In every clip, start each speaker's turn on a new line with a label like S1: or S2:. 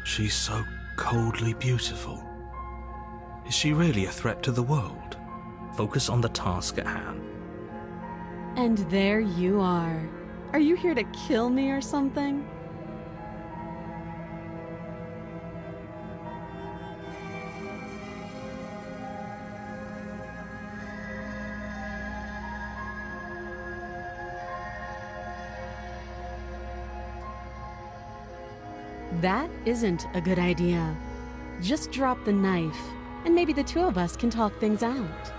S1: She's so coldly beautiful. Is she really a threat to the world?
S2: Focus on the task at hand.
S3: And there you are. Are you here to kill me or something? That isn't a good idea. Just drop the knife, and maybe the two of us can talk things out.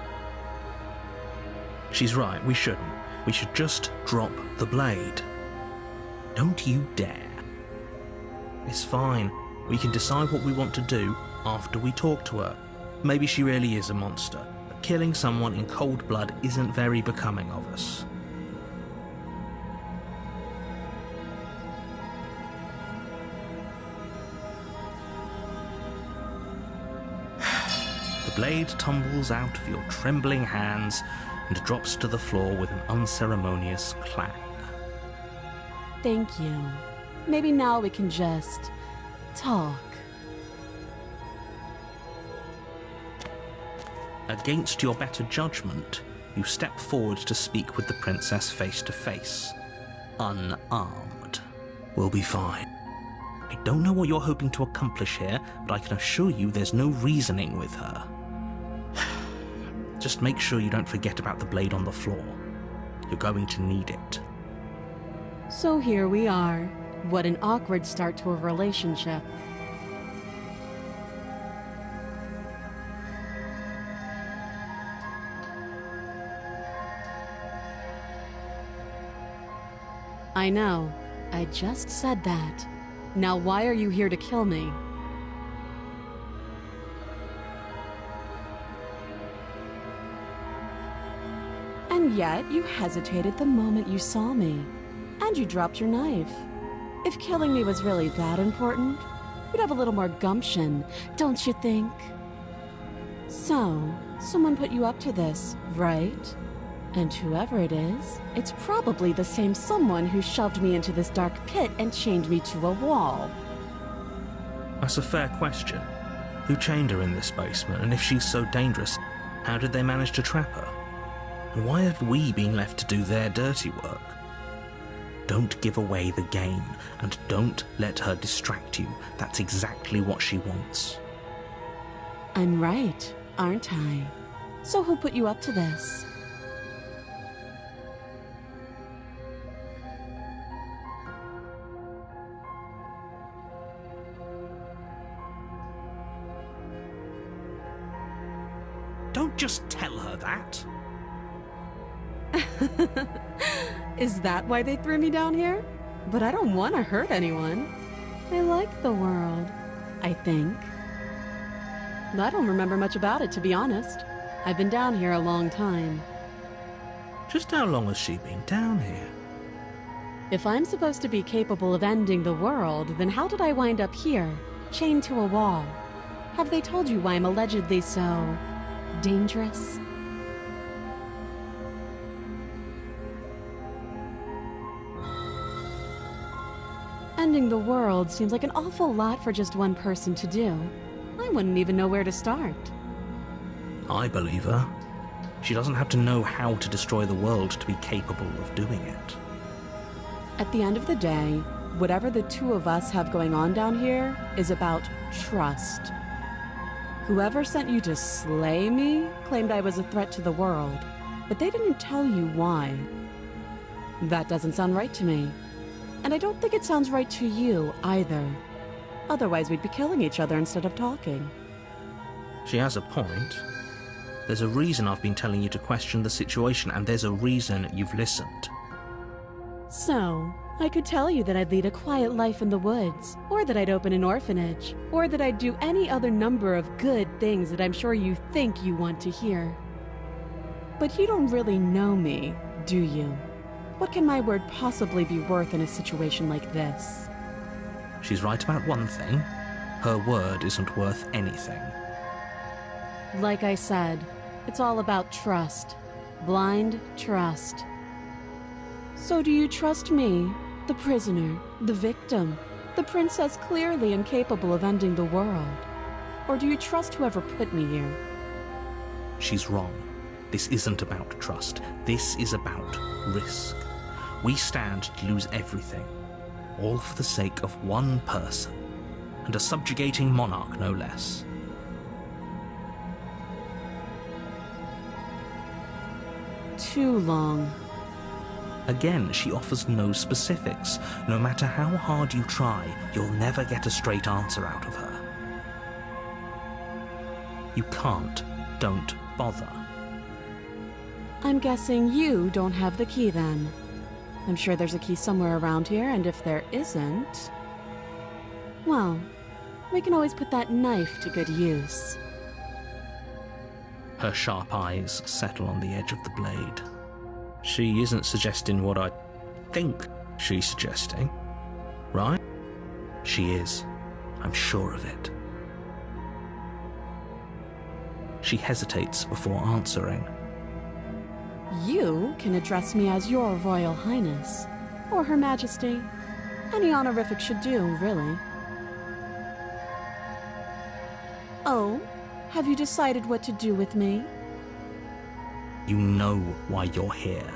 S2: She's right, we shouldn't. We should just drop the blade. Don't you dare. It's fine. We can decide what we want to do after we talk to her. Maybe she really is a monster, but killing someone in cold blood isn't very becoming of us. The blade tumbles out of your trembling hands and drops to the floor with an unceremonious clang.
S3: Thank you. Maybe now we can just talk.
S2: Against your better judgment, you step forward to speak with the princess face to face, unarmed.
S1: We'll be fine.
S2: I don't know what you're hoping to accomplish here, but I can assure you there's no reasoning with her. Just make sure you don't forget about the blade on the floor. You're going to need it.
S3: So here we are. What an awkward start to a relationship. I know. I just said that. Now why are you here to kill me? And yet you hesitated the moment you saw me. And you dropped your knife. If killing me was really that important, you'd have a little more gumption, don't you think? So, someone put you up to this, right? And whoever it is, it's probably the same someone who shoved me into this dark pit and chained me to a wall.
S2: That's a fair question. Who chained her in this basement, and if she's so dangerous, how did they manage to trap her? And why have we been left to do their dirty work? Don't give away the game, and don't let her distract you. That's exactly what she wants.
S3: I'm right, aren't I? So who put you up to this?
S2: Don't just tell her that.
S3: Is that why they threw me down here? But I don't want to hurt anyone. I like the world, I think. I don't remember much about it, to be honest. I've been down here a long time.
S2: Just how long has she been down here?
S3: If I'm supposed to be capable of ending the world, then how did I wind up here, chained to a wall? Have they told you why I'm allegedly so dangerous? Ending the world seems like an awful lot for just one person to do. I wouldn't even know where to start.
S2: I believe her. She doesn't have to know how to destroy the world to be capable of doing it.
S3: At the end of the day, whatever the two of us have going on down here is about trust. Whoever sent you to slay me claimed I was a threat to the world, but they didn't tell you why. That doesn't sound right to me. And I don't think it sounds right to you either. Otherwise we'd be killing each other instead of talking.
S2: She has a point. There's a reason I've been telling you to question the situation, and there's a reason you've listened.
S3: So, I could tell you that I'd lead a quiet life in the woods, or that I'd open an orphanage, or that I'd do any other number of good things that I'm sure you think you want to hear. But you don't really know me, do you? What can my word possibly be worth in a situation like this?
S2: She's right about one thing. Her word isn't worth anything.
S3: Like I said, it's all about trust. Blind trust. So do you trust me, the prisoner, the victim? The princess clearly incapable of ending the world. Or do you trust whoever put me here?
S2: She's wrong. This isn't about trust. This is about risk. We stand to lose everything, all for the sake of one person, and a subjugating monarch no less.
S3: Too long.
S2: Again, she offers no specifics. No matter how hard you try, you'll never get a straight answer out of her. You can't. Don't bother.
S3: I'm guessing you don't have the key then. I'm sure there's a key somewhere around here, and if there isn't... well, we can always put that knife to good use.
S2: Her sharp eyes settle on the edge of the blade. She isn't suggesting what I think she's suggesting, right? She is. I'm sure of it. She hesitates before answering.
S3: You can address me as Your Royal Highness, or Her Majesty. Any honorific should do, really. Oh, have you decided what to do with me?
S2: You know why you're here.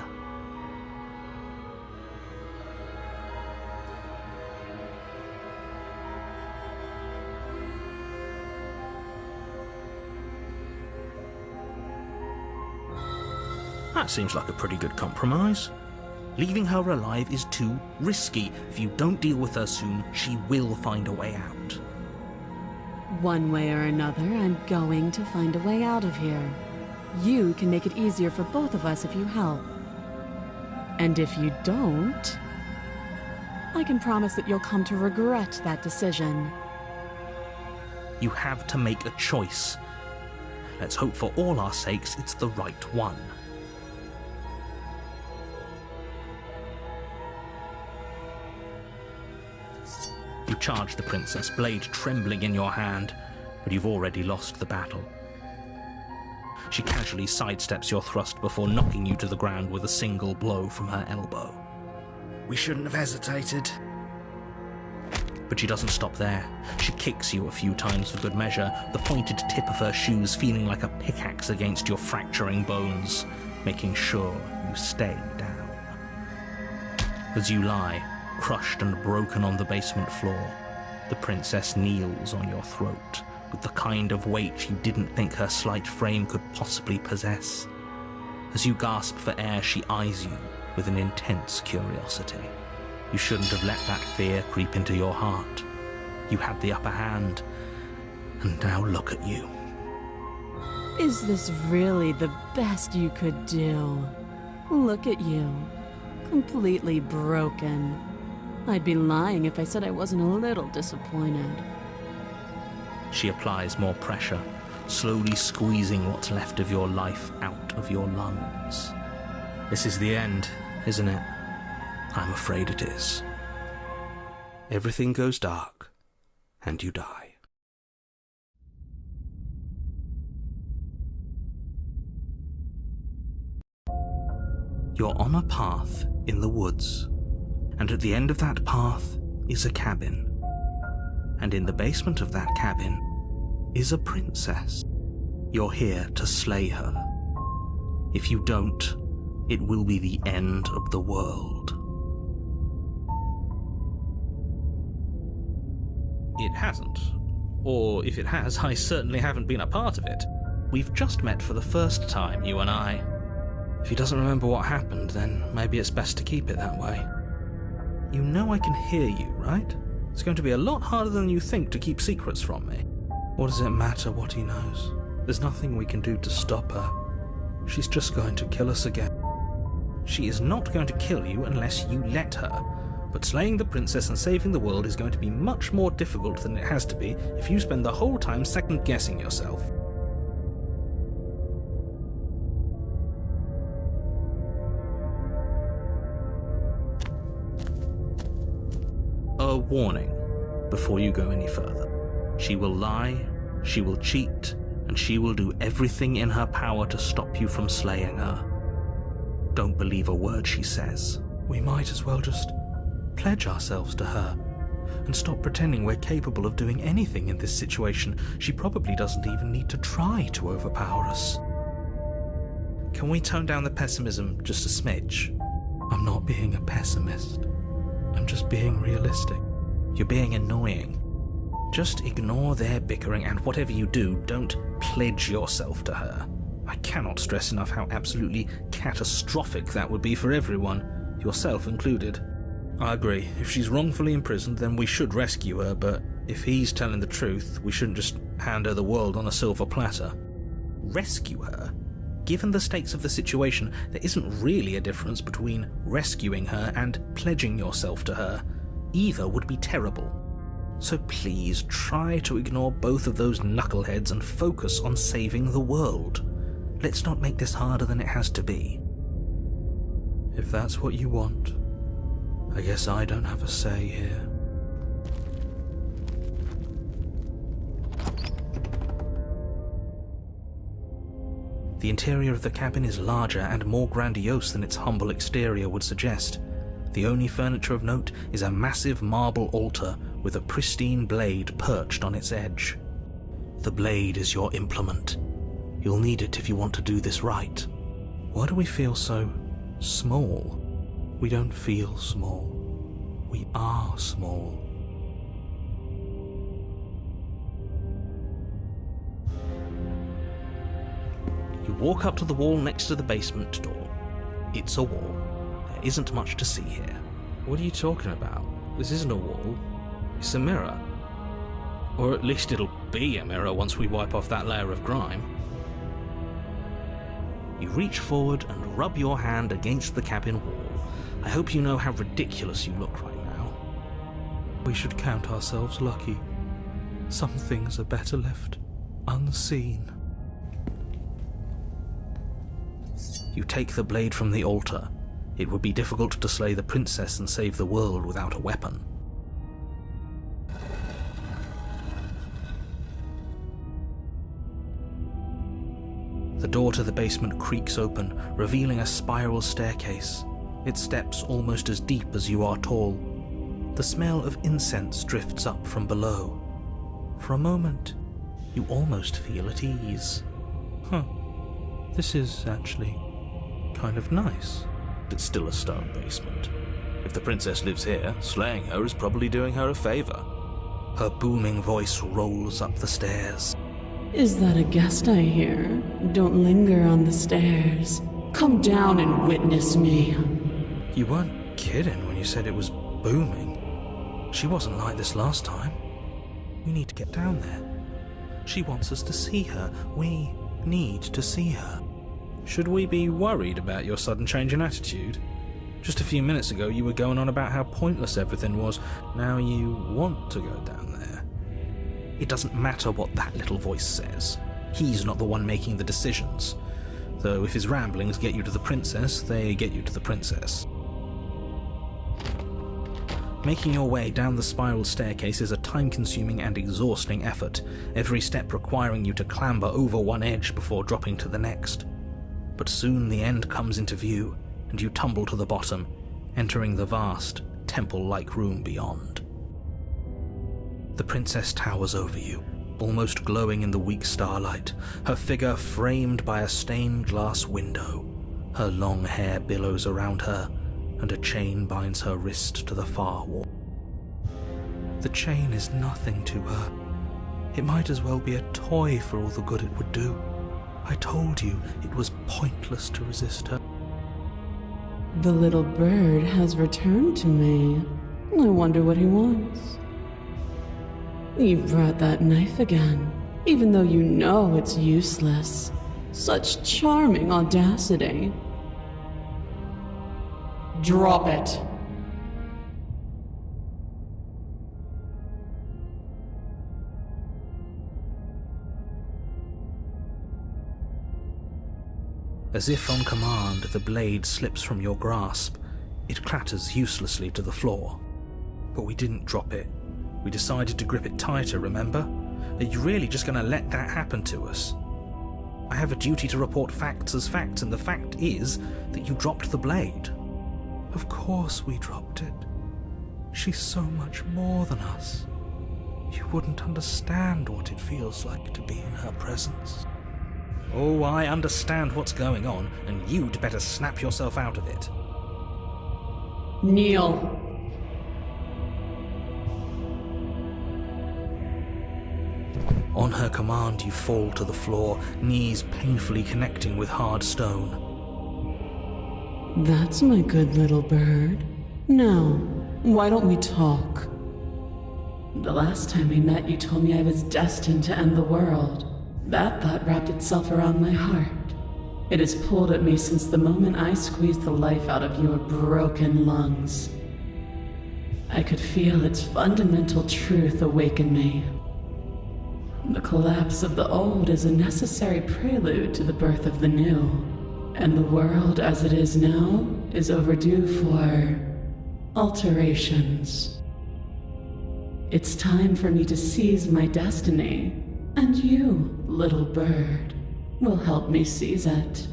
S2: That seems like a pretty good compromise. Leaving her alive is too risky. If you don't deal with her soon, she will find a way out.
S3: One way or another, I'm going to find a way out of here. You can make it easier for both of us if you help. And if you don't, I can promise that you'll come to regret that decision.
S2: You have to make a choice. Let's hope for all our sakes it's the right one. You charge the princess, blade trembling in your hand, but you've already lost the battle. She casually sidesteps your thrust before knocking you to the ground with a single blow from her elbow.
S1: We shouldn't have hesitated.
S2: But she doesn't stop there. She kicks you a few times for good measure, the pointed tip of her shoes feeling like a pickaxe against your fracturing bones, making sure you stay down. As you lie, crushed and broken on the basement floor, the princess kneels on your throat with the kind of weight you didn't think her slight frame could possibly possess. As you gasp for air, she eyes you with an intense curiosity. You shouldn't have let that fear creep into your heart. You had the upper hand, and now look at you.
S3: Is this really the best you could do? Look at you, completely broken. I'd be lying if I said I wasn't a little disappointed.
S2: She applies more pressure, slowly squeezing what's left of your life out of your lungs. This is the end, isn't it? I'm afraid it is.
S1: Everything goes dark, and you die.
S2: You're on a path in the woods, and at the end of that path is a cabin. And in the basement of that cabin is a princess. You're here to slay her. If you don't, it will be the end of the world. It hasn't. Or if it has, I certainly haven't been a part of it. We've just met for the first time, you and I. If he doesn't remember what happened, then maybe it's best to keep it that way. You know I can hear you, right? It's going to be a lot harder than you think to keep secrets from me. What does it matter what he knows? There's nothing we can do to stop her. She's just going to kill us again. She is not going to kill you unless you let her. But slaying the princess and saving the world is going to be much more difficult than it has to be if you spend the whole time second-guessing yourself. A warning before you go any further. She will lie, she will cheat, and she will do everything in her power to stop you from slaying her. Don't believe a word she says. We might as well just pledge ourselves to her. and stop pretending we're capable of doing anything in this situation. She probably doesn't even need to try to overpower us. Can we tone down the pessimism just a smidge? I'm not being a pessimist. I'm just being realistic. You're being annoying. Just ignore their bickering, and whatever you do, don't pledge yourself to her. I cannot stress enough how absolutely catastrophic that would be for everyone, yourself included. I agree. If she's wrongfully imprisoned, then we should rescue her, but if he's telling the truth, we shouldn't just hand her the world on a silver platter. Rescue her? Given the stakes of the situation, there isn't really a difference between rescuing her and pledging yourself to her. Either would be terrible. So please try to ignore both of those knuckleheads and focus on saving the world. Let's not make this harder than it has to be. If that's what you want, I guess I don't have a say here. The interior of the cabin is larger and more grandiose than its humble exterior would suggest. The only furniture of note is a massive marble altar with a pristine blade perched on its edge. The blade is your implement. You'll need it if you want to do this right. Why do we feel so small? We don't feel small. We are small. You walk up to the wall next to the basement door. It's a wall. There isn't much to see here. What are you talking about? This isn't a wall. It's a mirror. Or at least it'll be a mirror once we wipe off that layer of grime. You reach forward and rub your hand against the cabin wall. I hope you know how ridiculous you look right now. We should count ourselves lucky. Some things are better left unseen. You take the blade from the altar. It would be difficult to slay the princess and save the world without a weapon. The door to the basement creaks open, revealing a spiral staircase. Its steps almost as deep as you are tall. The smell of incense drifts up from below. For a moment, you almost feel at ease. This is actually kind of nice. It's still a stone basement. If the princess lives here, slaying her is probably doing her a favor. Her booming voice rolls up the stairs.
S3: Is that a guest I hear? Don't linger on the stairs. Come down and witness me.
S2: You weren't kidding when you said it was booming. She wasn't like this last time. We need to get down there. She wants us to see her. We need to see her. Should we be worried about your sudden change in attitude? Just a few minutes ago you were going on about how pointless everything was. Now you want to go down there. It doesn't matter what that little voice says. He's not the one making the decisions. Though if his ramblings get you to the princess, they get you to the princess. Making your way down the spiral staircase is a time-consuming and exhausting effort, every step requiring you to clamber over one edge before dropping to the next. But soon the end comes into view, and you tumble to the bottom, entering the vast, temple-like room beyond. The princess towers over you, almost glowing in the weak starlight, her figure framed by a stained glass window. Her long hair billows around her, and a chain binds her wrist to the far wall. The chain is nothing to her. It might as well be a toy for all the good it would do. I told you it was pointless to resist her.
S3: The little bird has returned to me. I wonder what he wants. You brought that knife again, even though you know it's useless. Such charming audacity. Drop it.
S2: As if on command, the blade slips from your grasp. It clatters uselessly to the floor. But we didn't drop it. We decided to grip it tighter, remember? Are you really just going to let that happen to us? I have a duty to report facts as facts, and the fact is that you dropped the blade.
S1: Of course we dropped it. She's so much more than us. You wouldn't understand what it feels like to be in her presence.
S2: Oh, I understand what's going on, and you'd better snap yourself out of it.
S3: Kneel.
S2: On her command, you fall to the floor, knees painfully connecting with hard stone.
S3: That's my good little bird. Now, why don't we talk? The last time we met, you told me I was destined to end the world. That thought wrapped itself around my heart. It has pulled at me since the moment I squeezed the life out of your broken lungs. I could feel its fundamental truth awaken me. The collapse of the old is a necessary prelude to the birth of the new, and the world as it is now is overdue for alterations. It's time for me to seize my destiny, and you, little bird, will help me seize it.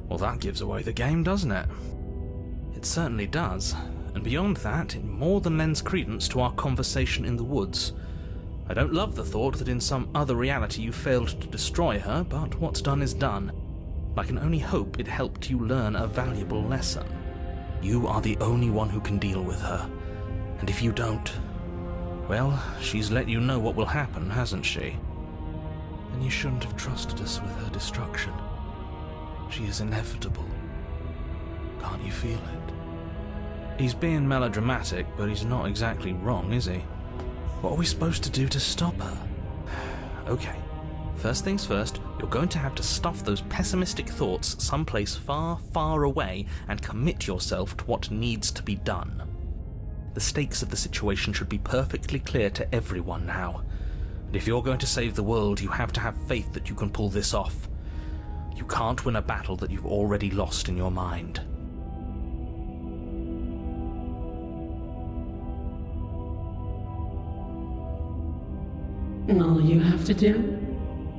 S2: Well, that gives away the game, doesn't it? It certainly does. And beyond that, it more than lends credence to our conversation in the woods. I don't love the thought that in some other reality you failed to destroy her, but what's done is done. I can only hope it helped you learn a valuable lesson. You are the only one who can deal with her. And if you don't, well, she's let you know what will happen, hasn't she?
S1: Then you shouldn't have trusted us with her destruction. She is inevitable. Can't you feel it?
S2: He's being melodramatic, but he's not exactly wrong, is he? What are we supposed to do to stop her? Okay, first things first, you're going to have to stuff those pessimistic thoughts someplace far, far away and commit yourself to what needs to be done. The stakes of the situation should be perfectly clear to everyone now. And if you're going to save the world, you have to have faith that you can pull this off. You can't win a battle that you've already lost in your mind.
S3: All you have to do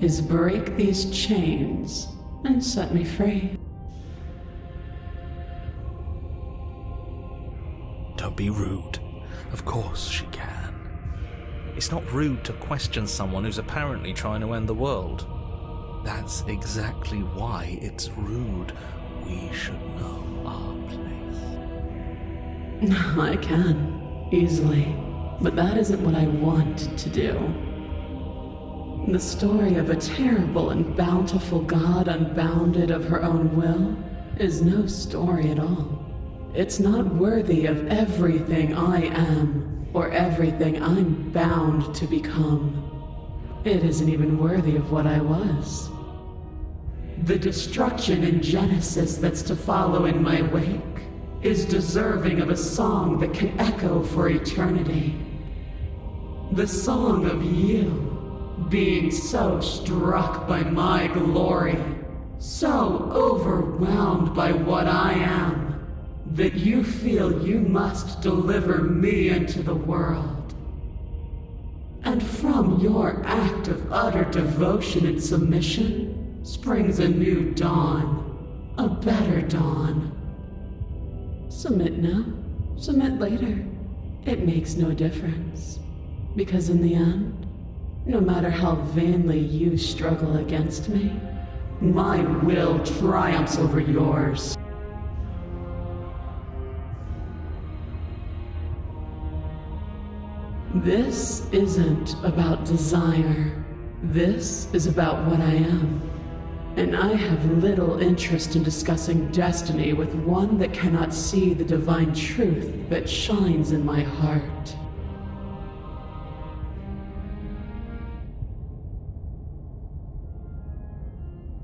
S3: is break these chains and set me free.
S1: Don't be rude. Of course she can.
S2: It's not rude to question someone who's apparently trying to end the world.
S1: That's exactly why it's rude. We should know our place.
S3: I can, easily, but that isn't what I want to do. The story of a terrible and bountiful god unbounded of her own will is no story at all. It's not worthy of everything I am, or everything I'm bound to become. It isn't even worthy of what I was. The destruction in Genesis that's to follow in my wake is deserving of a song that can echo for eternity. The song of you, being so struck by my glory, so overwhelmed by what I am, that you feel you must deliver me into the world. And from your act of utter devotion and submission springs a new dawn, a better dawn. Submit now, submit later. It makes no difference, because in the end, no matter how vainly you struggle against me, my will triumphs over yours. This isn't about desire. This is about what I am. And I have little interest in discussing destiny with one that cannot see the divine truth that shines in my heart.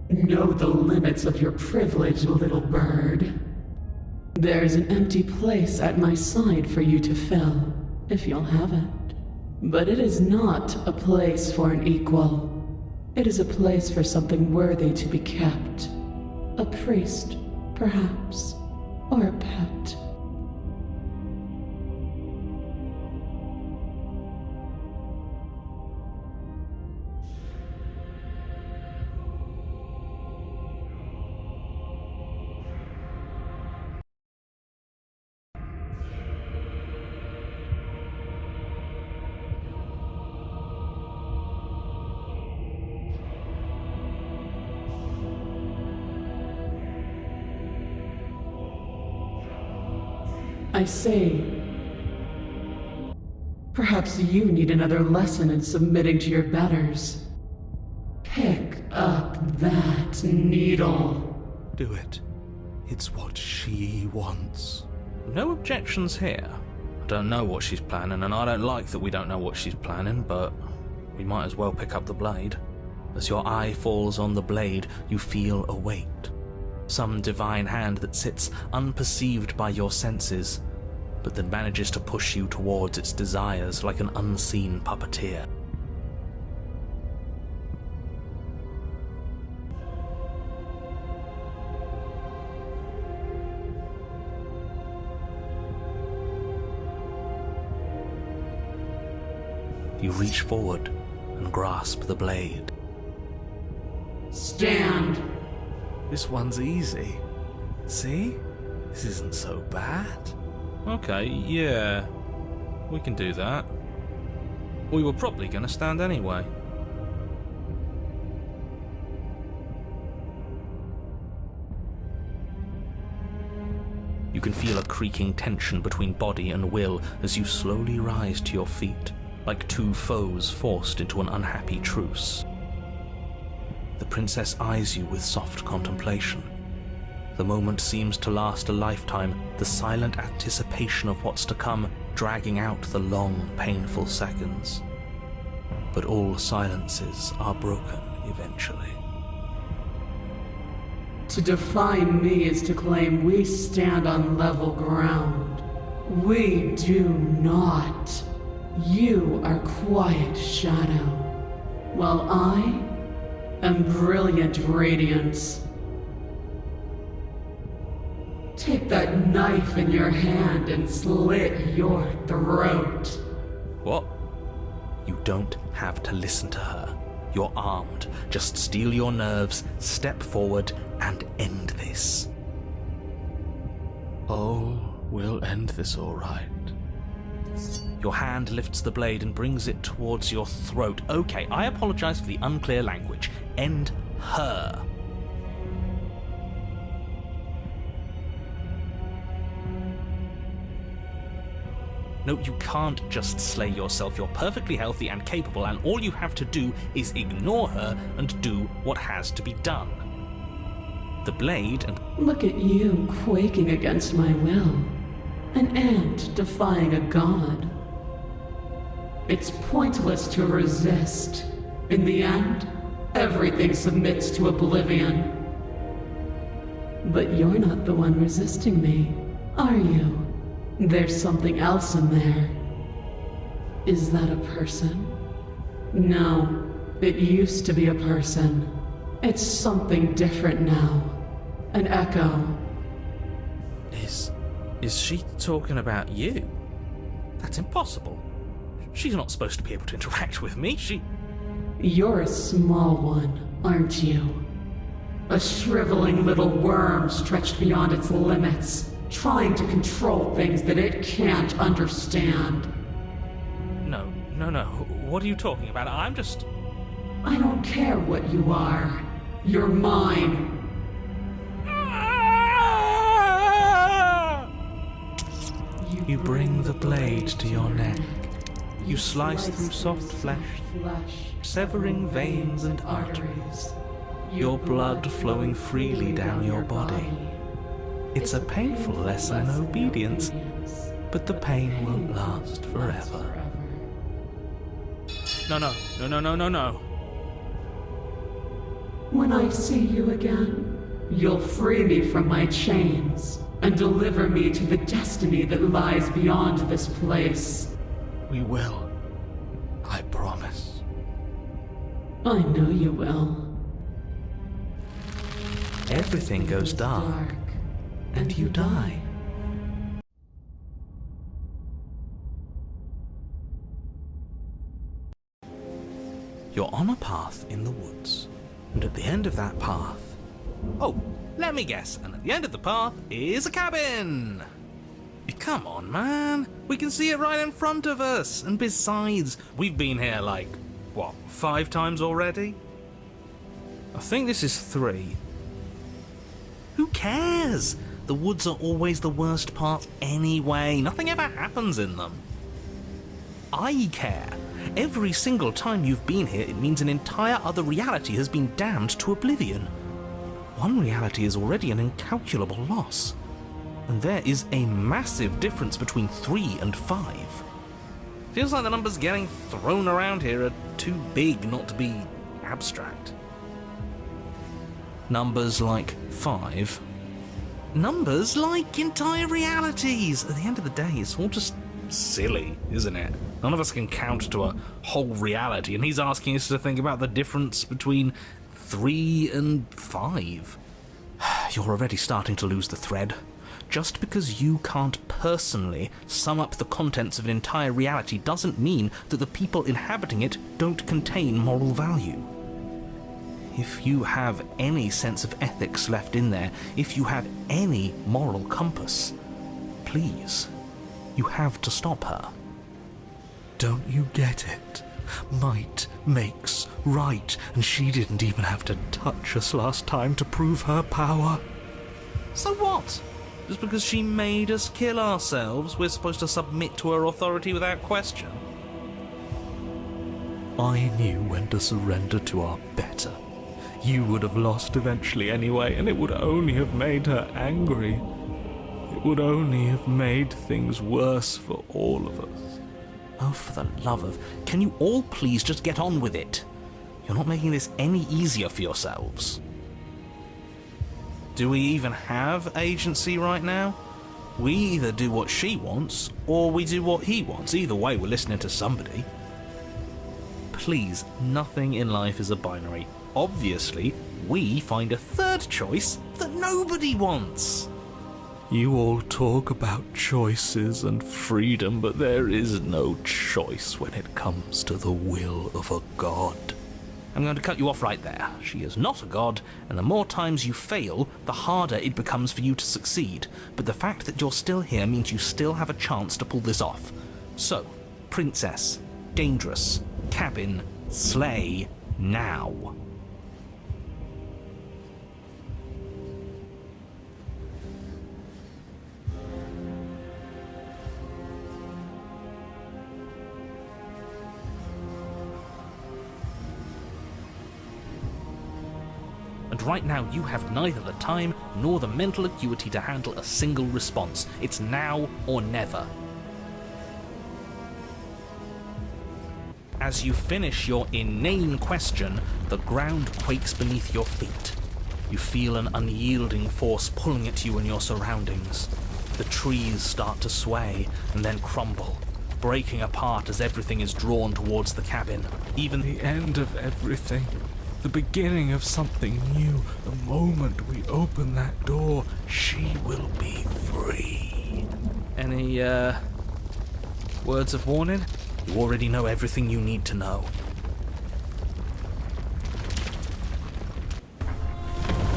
S3: Know the limits of your privilege, little bird. There's an empty place at my side for you to fill, if you'll have it. But it is not a place for an equal. It is a place for something worthy to be kept. A priest, perhaps, or a pet.
S4: I see. Perhaps you need another lesson in submitting to your betters. Pick up that needle.
S1: Do it. It's what she wants.
S2: No objections here. I don't know what she's planning, and I don't like that we don't know what she's planning, but we might as well pick up the blade. As your eye falls on the blade, you feel a weight. Some divine hand that sits unperceived by your senses, but that manages to push you towards its desires like an unseen puppeteer. You reach forward and grasp the blade.
S4: Stand.
S1: This one's easy. See? This isn't so bad.
S2: Okay, yeah. We can do that. We were probably going to stand anyway. You can feel a creaking tension between body and will as you slowly rise to your feet, like two foes forced into an unhappy truce. The princess eyes you with soft contemplation. The moment seems to last a lifetime, the silent anticipation of what's to come dragging out the long, painful seconds. But all silences are broken eventually.
S4: To define me is to claim we stand on level ground. We do not. You are quiet shadow, while I am brilliant radiance. Take that knife in your hand and slit your throat.
S2: What? You don't have to listen to her. You're armed. Just steel your nerves, step forward, and end this.
S1: Oh, we'll end this all right.
S2: Your hand lifts the blade and brings it towards your throat. Okay, I apologize for the unclear language. End her. No, you can't just slay yourself. You're perfectly healthy and capable, and all you have to do is ignore her and do what has to be done. The blade and...
S4: Look at you quaking against my will. An ant defying a god. It's pointless to resist. In the end, everything submits to oblivion. But you're not the one resisting me, are you? There's something else in there. Is that a person? No, it used to be a person. It's something different now. An echo.
S2: Is she talking about you? That's impossible. She's not supposed to be able to interact with me.
S4: You're a small one, aren't you? A shriveling little worm stretched beyond its limits, trying to control things that it can't understand.
S2: No. What are you talking about?
S4: I don't care what you are. You're mine.
S2: You bring the blade to your neck. You slice through soft flesh, severing veins and arteries. Your blood flowing freely down your body. It's a painful lesson in obedience, but the pain won't last forever. No.
S4: When I see you again, you'll free me from my chains and deliver me to the destiny that lies beyond this place.
S1: We will. I promise.
S4: I know you will.
S2: Everything goes dark, and you die. You're on a path in the woods, and at the end of that path... Oh, let me guess, and at the end of the path is a cabin! Come on, man. We can see it right in front of us, and besides, we've been here like, 5 times already? I think this is 3. Who cares? The woods are always the worst part anyway. Nothing ever happens in them. I care. Every single time you've been here, it means an entire other reality has been damned to oblivion. One reality is already an incalculable loss. And there is a massive difference between 3 and 5. Feels like the numbers getting thrown around here are too big not to be abstract. Numbers like 5. Numbers like entire realities. At the end of the day, it's all just silly, isn't it? None of us can count to a whole reality, and he's asking us to think about the difference between 3 and 5. You're already starting to lose the thread. Just because you can't personally sum up the contents of an entire reality doesn't mean that the people inhabiting it don't contain moral value. If you have any sense of ethics left in there, if you have any moral compass, please, you have to stop her.
S1: Don't you get it? Might makes right, and she didn't even have to touch us last time to prove her power.
S2: So what? Just because she made us kill ourselves, we're supposed to submit to her authority without question?
S1: I knew when to surrender to our better. You would have lost eventually anyway, and it would only have made her angry. It would only have made things worse for all of us.
S2: Oh, for the love of... Can you all please just get on with it? You're not making this any easier for yourselves. Do we even have agency right now? We either do what she wants, or we do what he wants. Either way, we're listening to somebody. Please, nothing in life is a binary. Obviously, we find a third choice that nobody wants.
S1: You all talk about choices and freedom, but there is no choice when it comes to the will of a god.
S2: I'm going to cut you off right there. She is not a god, and the more times you fail, the harder it becomes for you to succeed. But the fact that you're still here means you still have a chance to pull this off. So, princess, dangerous, cabin, slay, now. And right now you have neither the time nor the mental acuity to handle a single response. It's now or never. As you finish your inane question, the ground quakes beneath your feet. You feel an unyielding force pulling at you and your surroundings. The trees start to sway and then crumble, breaking apart as everything is drawn towards the cabin. Even
S1: The end of everything. The beginning of something new. The moment we open that door, she will be free.
S2: Any, words of warning? You already know everything you need to know.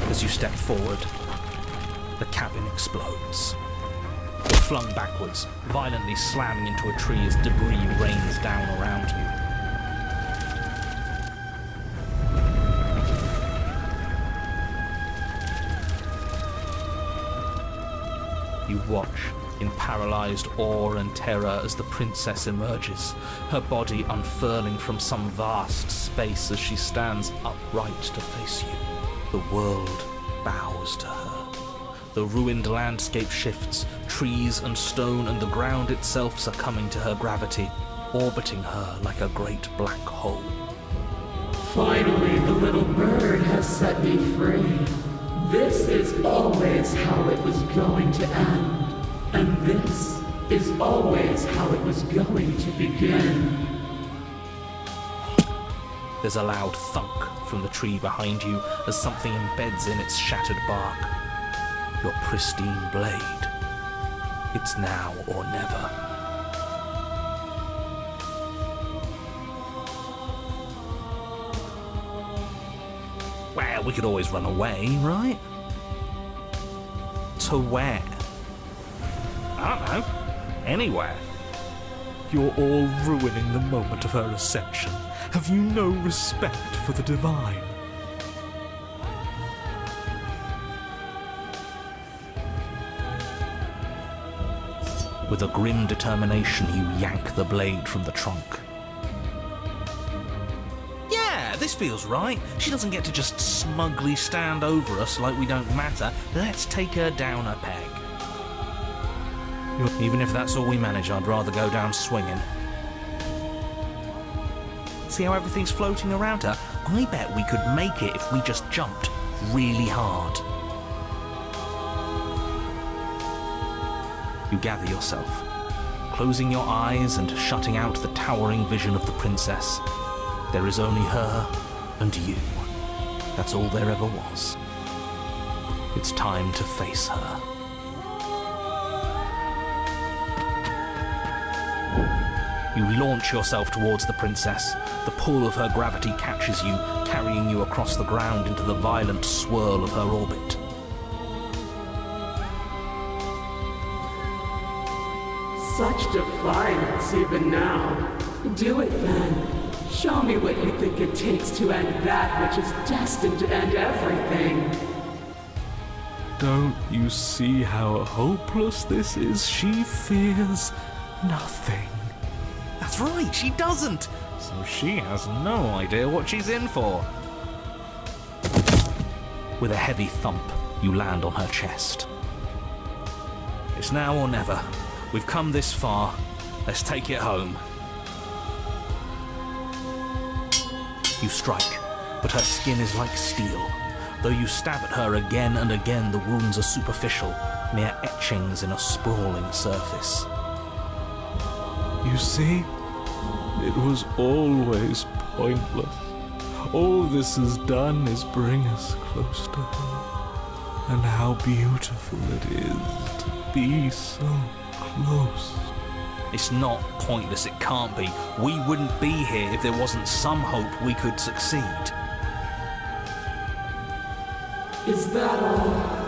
S2: As you step forward, the cabin explodes. You're flung backwards, violently slamming into a tree as debris rains down around you. You watch in paralyzed awe and terror as the princess emerges, her body unfurling from some vast space as she stands upright to face you. The world bows to her. The ruined landscape shifts, trees and stone and the ground itself succumbing to her gravity, orbiting her like a great black hole.
S4: Finally, the little bird has set me free. This is always how it was going to end. And this is always how it was going to begin.
S2: There's a loud thunk from the tree behind you as something embeds in its shattered bark. Your pristine blade. It's now or never. Well, we could always run away, right? To where? I don't know. Anywhere.
S1: You're all ruining the moment of her ascension. Have you no respect for the divine?
S2: With a grim determination, you yank the blade from the trunk. Yeah, this feels right. She doesn't get to just smugly stand over us like we don't matter. Let's take her down a peg. Even if that's all we manage, I'd rather go down swinging. See how everything's floating around her? I bet we could make it if we just jumped really hard. You gather yourself, closing your eyes and shutting out the towering vision of the princess. There is only her and you. That's all there ever was. It's time to face her. You launch yourself towards the princess. The pull of her gravity catches you, carrying you across the ground into the violent swirl of her orbit.
S4: Such defiance even now. Do it then. Show me what you think it takes to end that which is destined to end everything.
S1: Don't you see how hopeless this is? She fears nothing.
S2: That's right, she doesn't! So she has no idea what she's in for. With a heavy thump, you land on her chest. It's now or never. We've come this far. Let's take it home. You strike, but her skin is like steel. Though you stab at her again and again, the wounds are superficial, mere etchings in a sprawling surface.
S1: You see? It was always pointless. All this has done is bring us close to her. And how beautiful it is to be so close.
S2: It's not pointless, it can't be. We wouldn't be here if there wasn't some hope we could succeed.
S4: Is that all?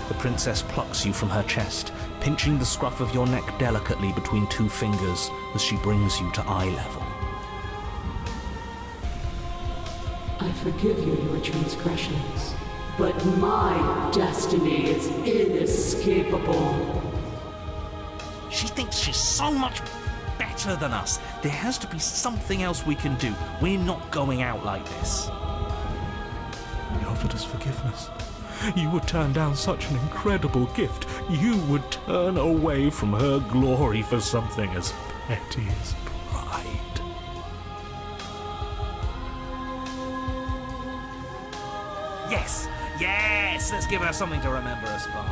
S2: The princess plucks you from her chest, pinching the scruff of your neck delicately between two fingers as she brings you to eye level.
S4: I forgive you your transgressions, but my destiny is inescapable.
S2: She thinks she's so much better than us. There has to be something else we can do. We're not going out like this.
S1: He offered us forgiveness. You would turn down such an incredible gift. You would turn away from her glory for something as petty as pride.
S2: Yes! Yes! Let's give her something to remember us by.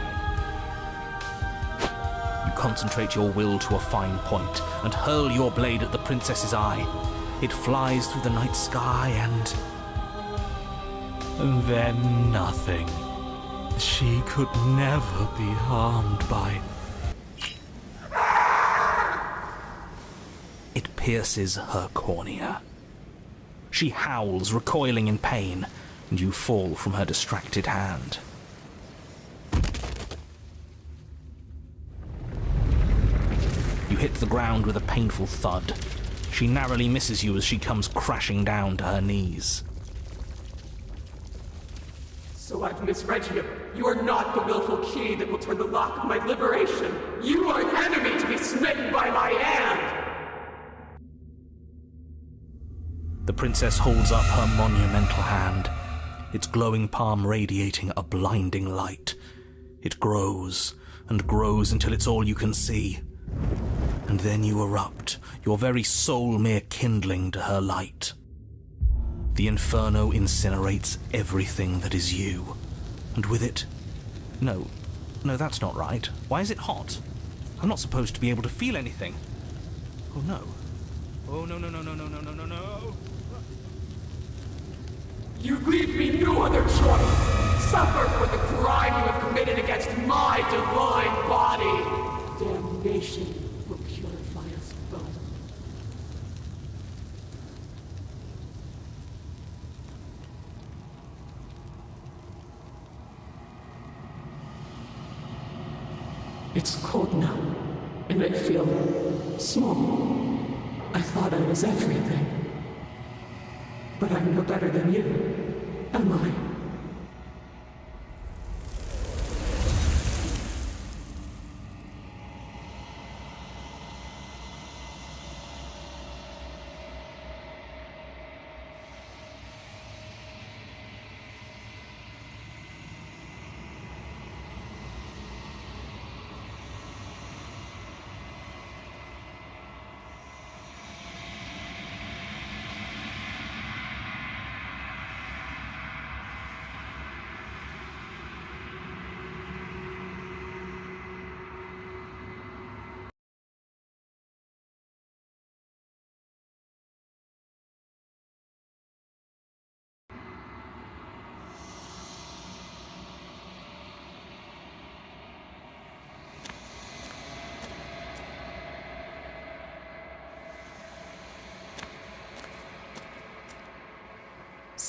S2: You concentrate your will to a fine point and hurl your blade at the princess's eye. It flies through the night sky
S1: And then nothing. She could never be harmed by...
S2: It pierces her cornea. She howls, recoiling in pain, and you fall from her distracted hand. You hit the ground with a painful thud. She narrowly misses you as she comes crashing down to her knees.
S4: So I've misread you. You are not the willful key that will turn the lock of my liberation. You are an enemy to be smitten by my hand!
S2: The princess holds up her monumental hand, its glowing palm radiating a blinding light. It grows and grows until it's all you can see. And then you erupt, your very soul mere kindling to her light. The inferno incinerates everything that is you. And with it... No, that's not right. Why is it hot? I'm not supposed to be able to feel anything. Oh no. Oh no.
S4: You leave me no other choice. Suffer for the crime you have committed against my divine body. Damnation will purify us both. It's cold now, and I feel small. I thought I was everything. But I'm no better than you, am I?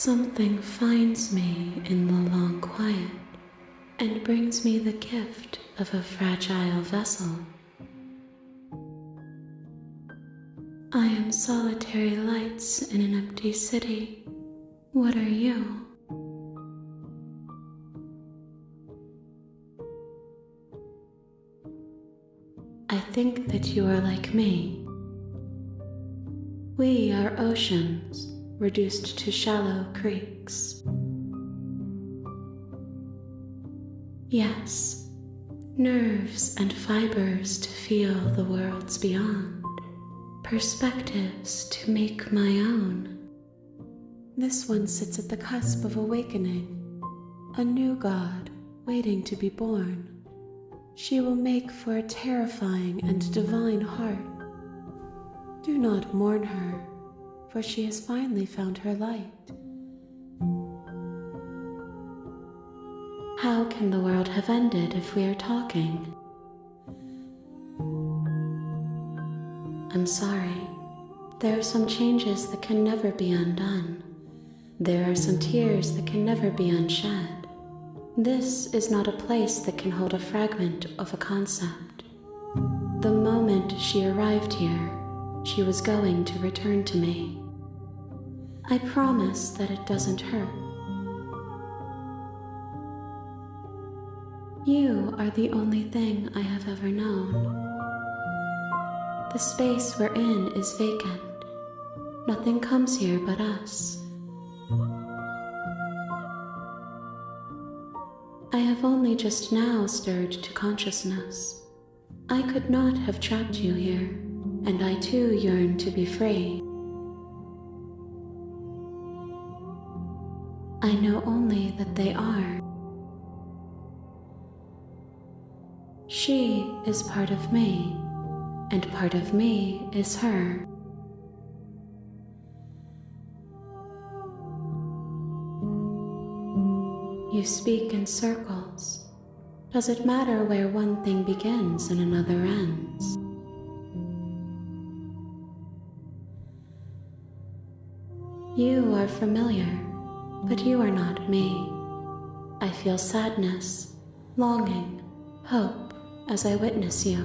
S4: Something finds me in the long quiet and brings me the gift of a fragile vessel. I am solitary lights in an empty city. What are you? I think that you are like me. We are oceans reduced to shallow creeks. Yes, nerves and fibers to feel the worlds beyond, perspectives to make my own.
S3: This one sits at the cusp of awakening, a new god waiting to be born. She will make for a terrifying and divine heart. Do not mourn her, for she has finally found her light.
S4: How can the world have ended if we are talking? I'm sorry. There are some changes that can never be undone. There are some tears that can never be unshed. This is not a place that can hold a fragment of a concept. The moment she arrived here, she was going to return to me. I promise that it doesn't hurt. You are the only thing I have ever known. The space we're in is vacant. Nothing comes here but us. I have only just now stirred to consciousness. I could not have trapped you here, and I too yearn to be free. I know only that they are. She is part of me, and part of me is her. You speak in circles. Does it matter where one thing begins and another ends? You are familiar, but you are not me. I feel sadness, longing, hope as I witness you.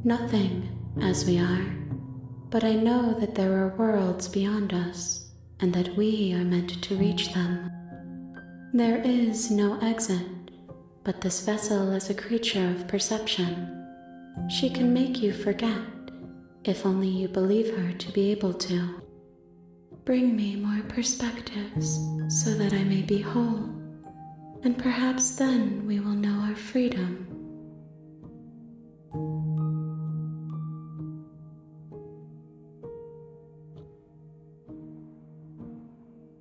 S4: Nothing as we are. But I know that there are worlds beyond us, and that we are meant to reach them. There is no exit, but this vessel is a creature of perception. She can make you forget, if only you believe her to be able to. Bring me more perspectives, so that I may be whole, and perhaps then we will know our freedom.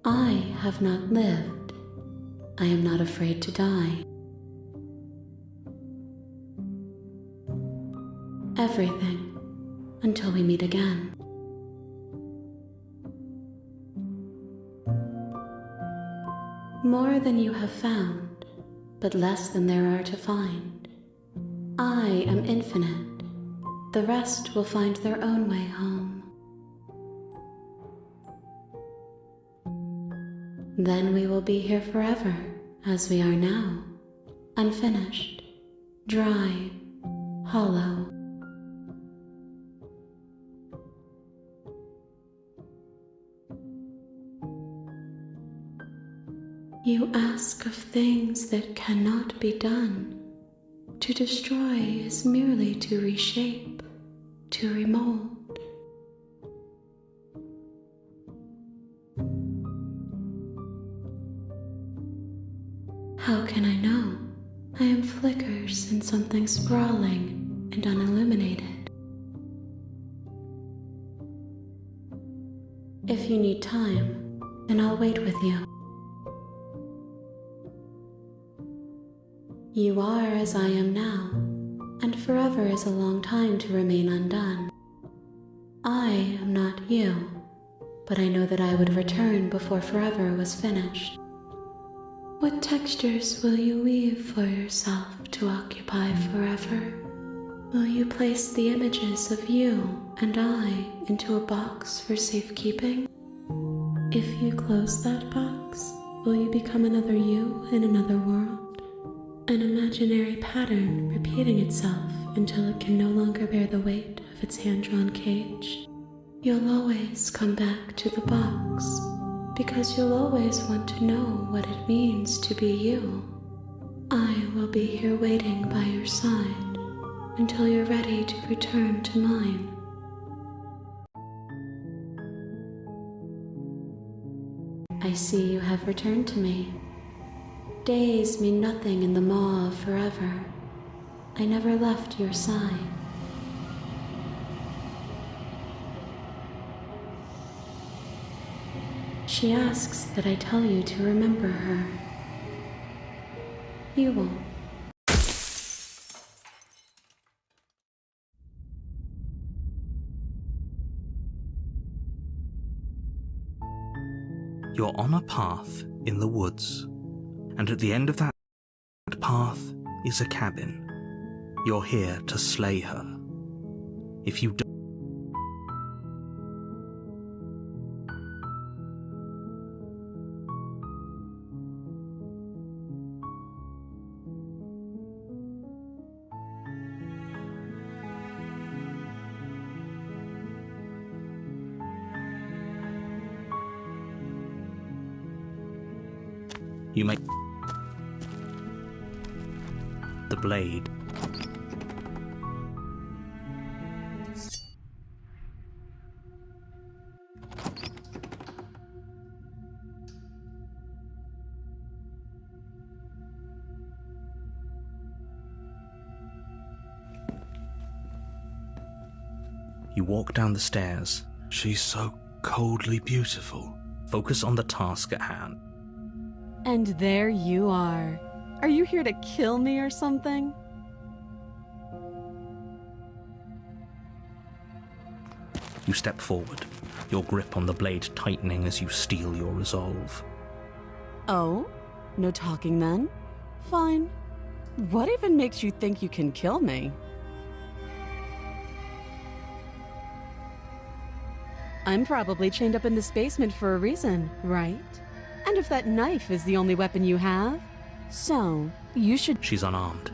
S4: I have not lived. I am not afraid to die. Everything, until we meet again. More than you have found, but less than there are to find. I am infinite. The rest will find their own way home. Then we will be here forever, as we are now, unfinished, dry, hollow. You ask of things that cannot be done. To destroy is merely to reshape, to remold. How can I know? I am flickers in something sprawling and unilluminated. If you need time, then I'll wait with you. You are as I am now, and forever is a long time to remain undone. I am not you, but I know that I would return before forever was finished. What textures will you weave for yourself to occupy forever?
S5: Will you place the images of you and I into a box for safekeeping? If you close that box, will you become another you in another world? An imaginary pattern repeating itself until it can no longer bear the weight of its hand-drawn cage. You'll always come back to the box, because you'll always want to know what it means to be you. I will be here waiting by your side until you're ready to return to mine. I see you have returned to me. Days mean nothing in the maw of forever. I never left your side. She asks that I tell you to remember her. You won't.
S2: You're on a path in the woods, and at the end of that path is a cabin. You're here to slay her. If you don't, you make the blade. You walk down the stairs.
S1: She's so coldly beautiful.
S2: Focus on the task at hand.
S3: And there you are. Are you here to kill me or something?
S2: You step forward, your grip on the blade tightening as you steel your resolve.
S3: Oh? No talking then? Fine. What even makes you think you can kill me? I'm probably chained up in this basement for a reason, right? And if that knife is the only weapon you have, so you should—
S2: She's unarmed.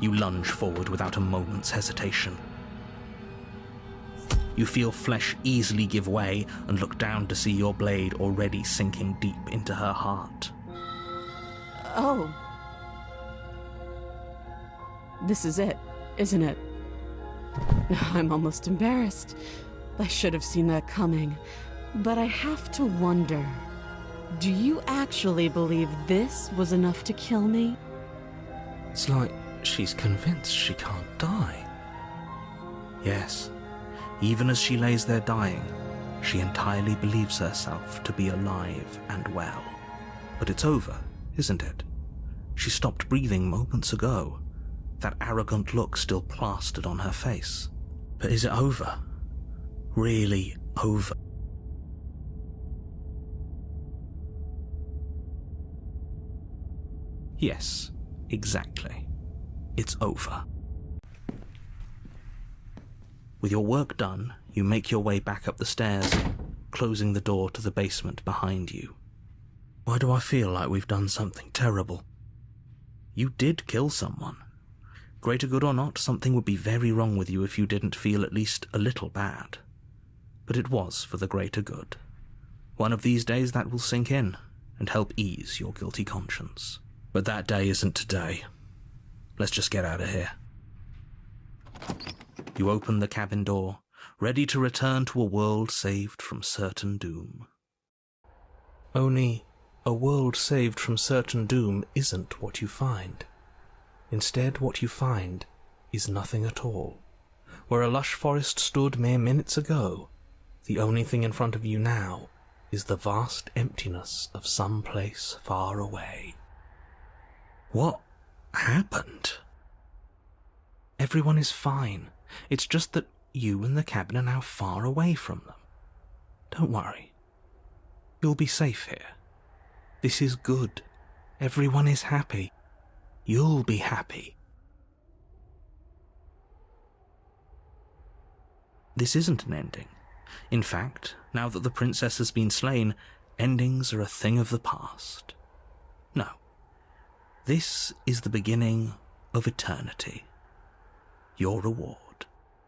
S2: You lunge forward without a moment's hesitation. You feel flesh easily give way and look down to see your blade already sinking deep into her heart.
S3: Oh. This is it, isn't it? I'm almost embarrassed. I should have seen that coming. But I have to wonder, do you actually believe this was enough to kill me?
S1: It's like she's convinced she can't die.
S2: Yes, even as she lays there dying, she entirely believes herself to be alive and well. But it's over, isn't it? She stopped breathing moments ago, that arrogant look still plastered on her face. But is it over? Really over? Yes, exactly. It's over. With your work done, you make your way back up the stairs, closing the door to the basement behind you. Why do I feel like we've done something terrible? You did kill someone. Greater good or not, something would be very wrong with you if you didn't feel at least a little bad. But it was for the greater good. One of these days that will sink in and help ease your guilty conscience. But that day isn't today. Let's just get out of here. You open the cabin door, ready to return to a world saved from certain doom. Only, a world saved from certain doom isn't what you find. Instead, what you find is nothing at all. Where a lush forest stood mere minutes ago, the only thing in front of you now is the vast emptiness of some place far away. What happened? Everyone is fine. It's just that you and the cabin are now far away from them. Don't worry. You'll be safe here. This is good. Everyone is happy. You'll be happy. This isn't an ending. In fact, now that the princess has been slain, endings are a thing of the past. No. This is the beginning of eternity. Your reward.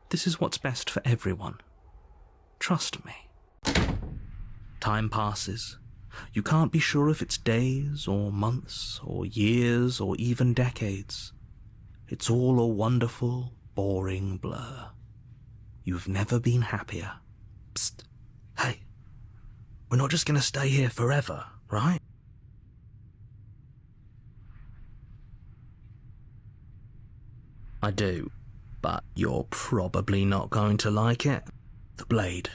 S2: This is what's best for everyone. Trust me. Time passes. You can't be sure if it's days, or months, or years, or even decades. It's all a wonderful, boring blur. You've never been happier. Psst. Hey. We're not just going to stay here forever, right? I do, but you're probably not going to like it. The blade.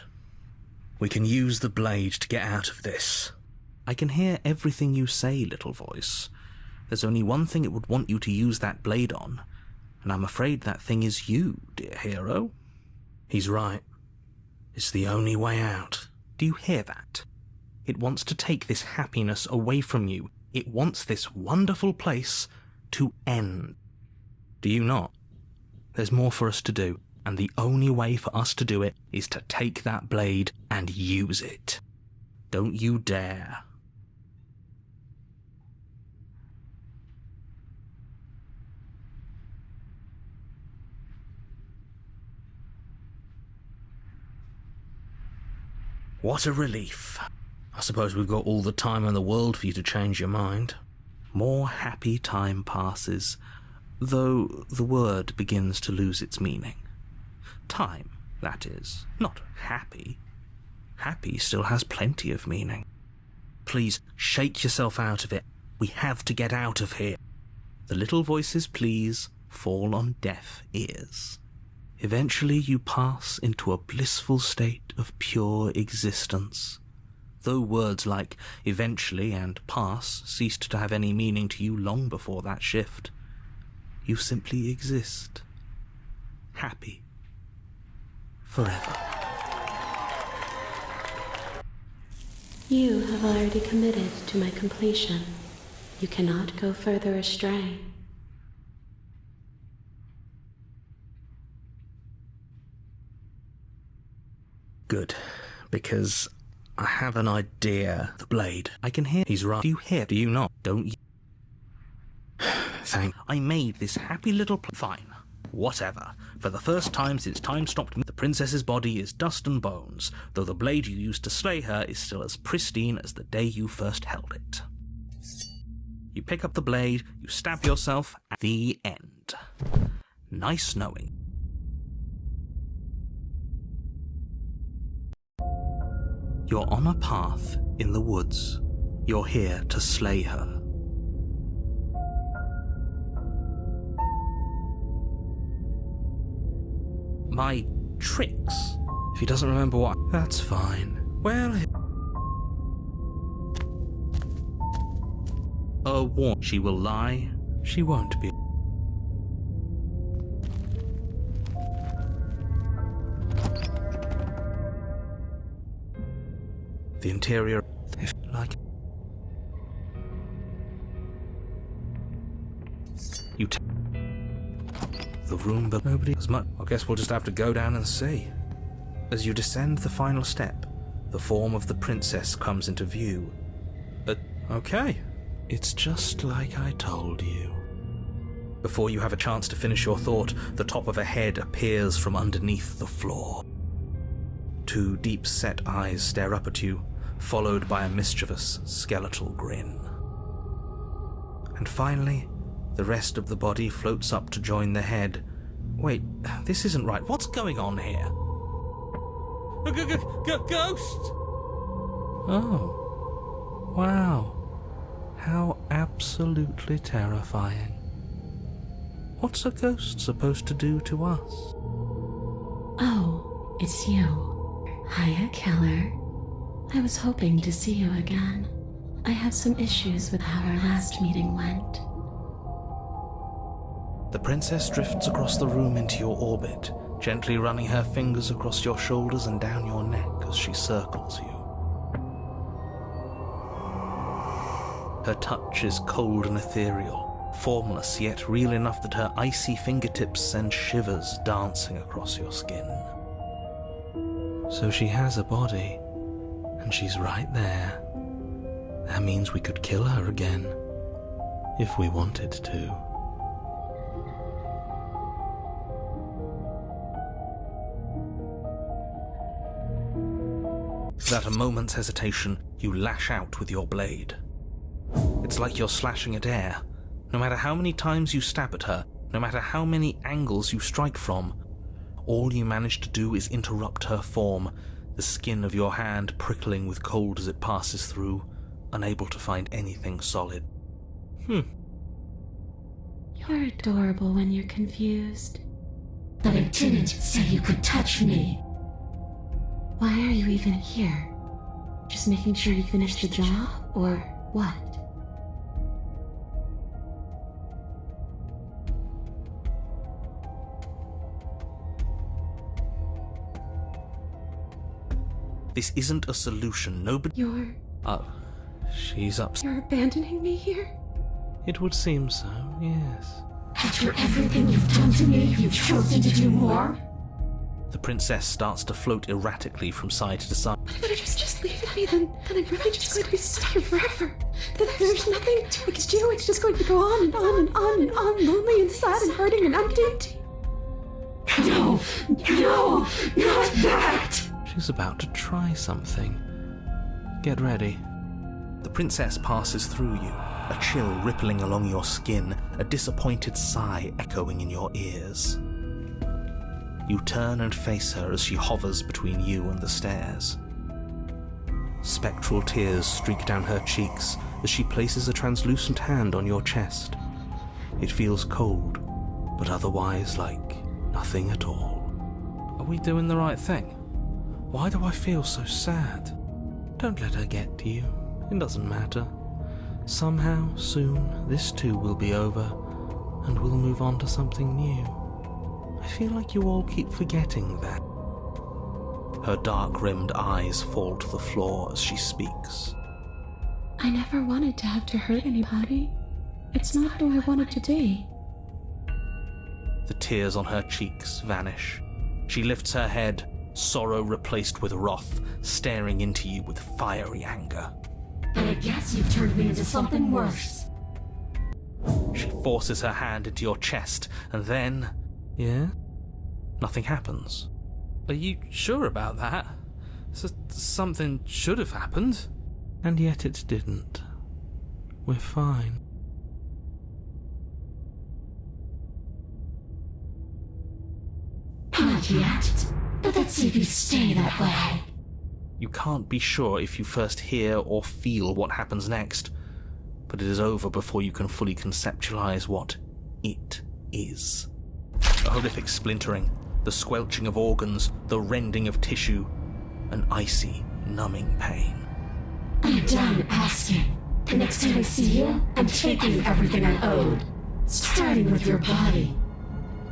S2: We can use the blade to get out of this. I can hear everything you say, little voice. There's only one thing it would want you to use that blade on, and I'm afraid that thing is you, dear hero. He's right. It's the only way out. Do you hear that? It wants to take this happiness away from you. It wants this wonderful place to end. Do you not? There's more for us to do, and the only way for us to do it is to take that blade and use it. Don't you dare. What a relief. I suppose we've got all the time in the world for you to change your mind. More happy time passes, though the word begins to lose its meaning. Time, that is, not happy. Happy still has plenty of meaning. Please, shake yourself out of it. We have to get out of here. The little voice's pleas fall on deaf ears. Eventually you pass into a blissful state of pure existence. Though words like eventually and pass ceased to have any meaning to you long before that shift, you simply exist. Happy. Forever.
S5: You have already committed to my completion. You cannot go further astray.
S2: Good, because I have an idea. The blade. I can hear. He's right. Do you hear? Do you not? Don't you? Thank. I made this happy little fine. Whatever. For the first time since time stopped me, the princess's body is dust and bones, though the blade you used to slay her is still as pristine as the day you first held it. You pick up the blade, you stab yourself, at the end. Nice knowing. You're on a path in the woods. You're here to slay her. My tricks? If he doesn't remember what... That's fine. Well... what? She will lie. She won't be. The interior, if like... You take... The room, but nobody as much. I guess we'll just have to go down and see. As you descend the final step, the form of the princess comes into view. Okay. It's just like I told you. Before you have a chance to finish your thought, the top of a head appears from underneath the floor. Two deep-set eyes stare up at you, followed by a mischievous, skeletal grin. And finally, the rest of the body floats up to join the head. Wait, this isn't right. What's going on here? Ghost! Oh. Wow. How absolutely terrifying. What's a ghost supposed to do to us?
S5: Oh, it's you. Hiya, Keller. I was hoping to see you again. I have some issues with how our last meeting went.
S2: The princess drifts across the room into your orbit, gently running her fingers across your shoulders and down your neck as she circles you. Her touch is cold and ethereal, formless yet real enough that her icy fingertips send shivers dancing across your skin. So she has a body, and she's right there. That means we could kill her again, if we wanted to. Without a moment's hesitation, you lash out with your blade. It's like you're slashing at air. No matter how many times you stab at her, no matter how many angles you strike from, all you manage to do is interrupt her form, the skin of your hand prickling with cold as it passes through, unable to find anything solid.
S5: You're adorable when you're confused.
S4: But I didn't say you could touch me.
S5: Why are you even here? Just making sure you finish the job, or what?
S2: This isn't a solution. Nobody... Oh, she's upset.
S5: You're abandoning me here?
S2: It would seem so, yes.
S4: After everything you've done to me, you've chosen to do more?
S2: The princess starts to float erratically from side to side.
S5: But if I just leave me, then I'm really just going to be stuck here forever. Then there's nothing I can do. It's just going to go on and on and on and on, lonely and sad and hurting and empty.
S4: No, not that!
S2: She's about to try something. Get ready. The princess passes through you, a chill rippling along your skin, a disappointed sigh echoing in your ears. You turn and face her as she hovers between you and the stairs. Spectral tears streak down her cheeks as she places a translucent hand on your chest. It feels cold, but otherwise like nothing at all. Are we doing the right thing? Why do I feel so sad? Don't let her get to you. It doesn't matter. Somehow, soon, this too will be over, and we'll move on to something new. I feel like you all keep forgetting that. Her dark-rimmed eyes fall to the floor as she speaks.
S5: I never wanted to have to hurt anybody. It's not who I wanted to be.
S2: The tears on her cheeks vanish. She lifts her head, sorrow replaced with wrath, staring into you with fiery anger.
S4: But I guess you've turned me into something worse.
S2: She forces her hand into your chest, and then... Yeah? Nothing happens. Are you sure about that? Something should have happened. And yet it didn't. We're fine.
S4: Not yet, but let's see if you stay that way.
S2: You can't be sure if you first hear or feel what happens next, but it is over before you can fully conceptualize what it is. A horrific splintering, the squelching of organs, the rending of tissue, an icy, numbing pain.
S4: I'm done asking. The next time I see you, I'm taking everything I owed, starting with your body.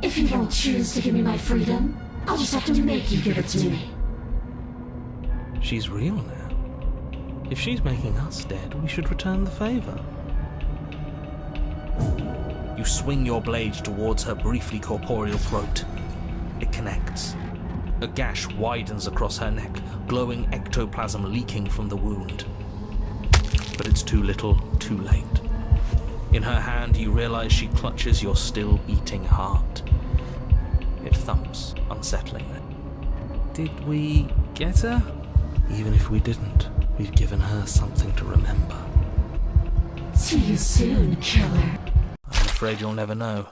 S4: If you won't choose to give me my freedom, I'll just have to make you give it to me.
S2: She's real now. If she's making us dead, we should return the favor. You swing your blade towards her briefly corporeal throat. It connects. A gash widens across her neck, glowing ectoplasm leaking from the wound. But it's too little, too late. In her hand, you realize she clutches your still beating heart. It thumps unsettlingly. Did we get her? Even if we didn't, we've given her something to remember.
S4: See you soon, killer.
S2: I'm afraid you'll never know.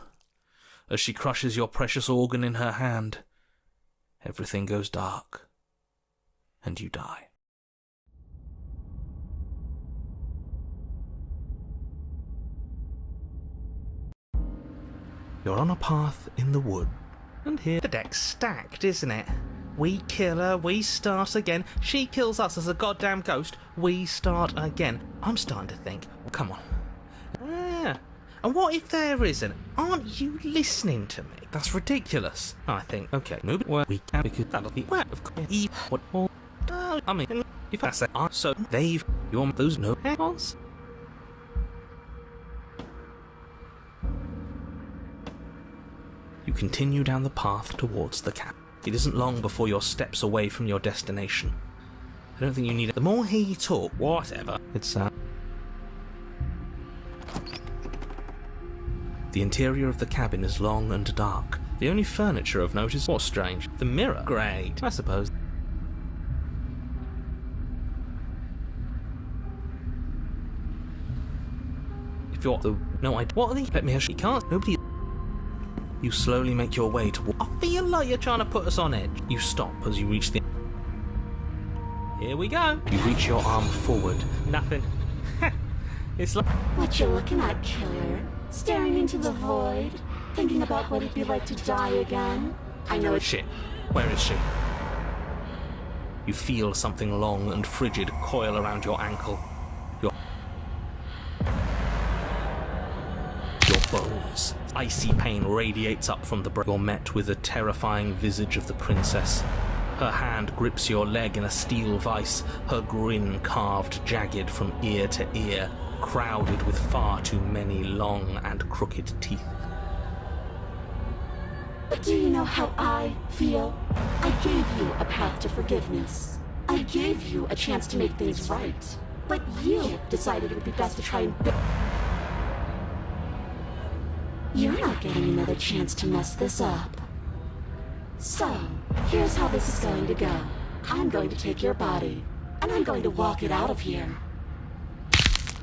S2: As she crushes your precious organ in her hand, everything goes dark, and you die. You're on a path in the wood, and here the deck's stacked, isn't it? We kill her, we start again. She kills us as a goddamn ghost, we start again. I'm starting to think, well, come on. Yeah. And what if there isn't? Aren't you listening to me? That's ridiculous. I think, okay, move it where we can, because that'll be where, of course, what all. I mean, if I say, so they've, those no hands. You continue down the path towards the cabin. It isn't long before you're steps away from your destination. I don't think you need it. The more he talk, whatever. It's The interior of the cabin is long and dark. The only furniture of note is what's strange. The mirror. Great, I suppose. If you're the... No, I... What are they? Let me... She can't... Nobody... You slowly make your way toward... I feel like you're trying to put us on edge. You stop as you reach the... Here we go. You reach your arm forward. Nothing. It's like...
S3: What you looking at, killer? Staring into the void? Thinking about what it'd be like to die again? I know it's...
S2: Shit. Where is she? You feel something long and frigid coil around your ankle. Your bones. Icy pain radiates up from the brain. You're met with the terrifying visage of the princess. Her hand grips your leg in a steel vice, her grin carved jagged from ear to ear, crowded with far too many long and crooked teeth.
S3: But do you know how I feel? I gave you a path to forgiveness. I gave you a chance to make things right. But you decided it would be best to try and... You're not getting another chance to mess this up. So, here's how this is going to go. I'm going to take your body, and I'm going to walk it out of here.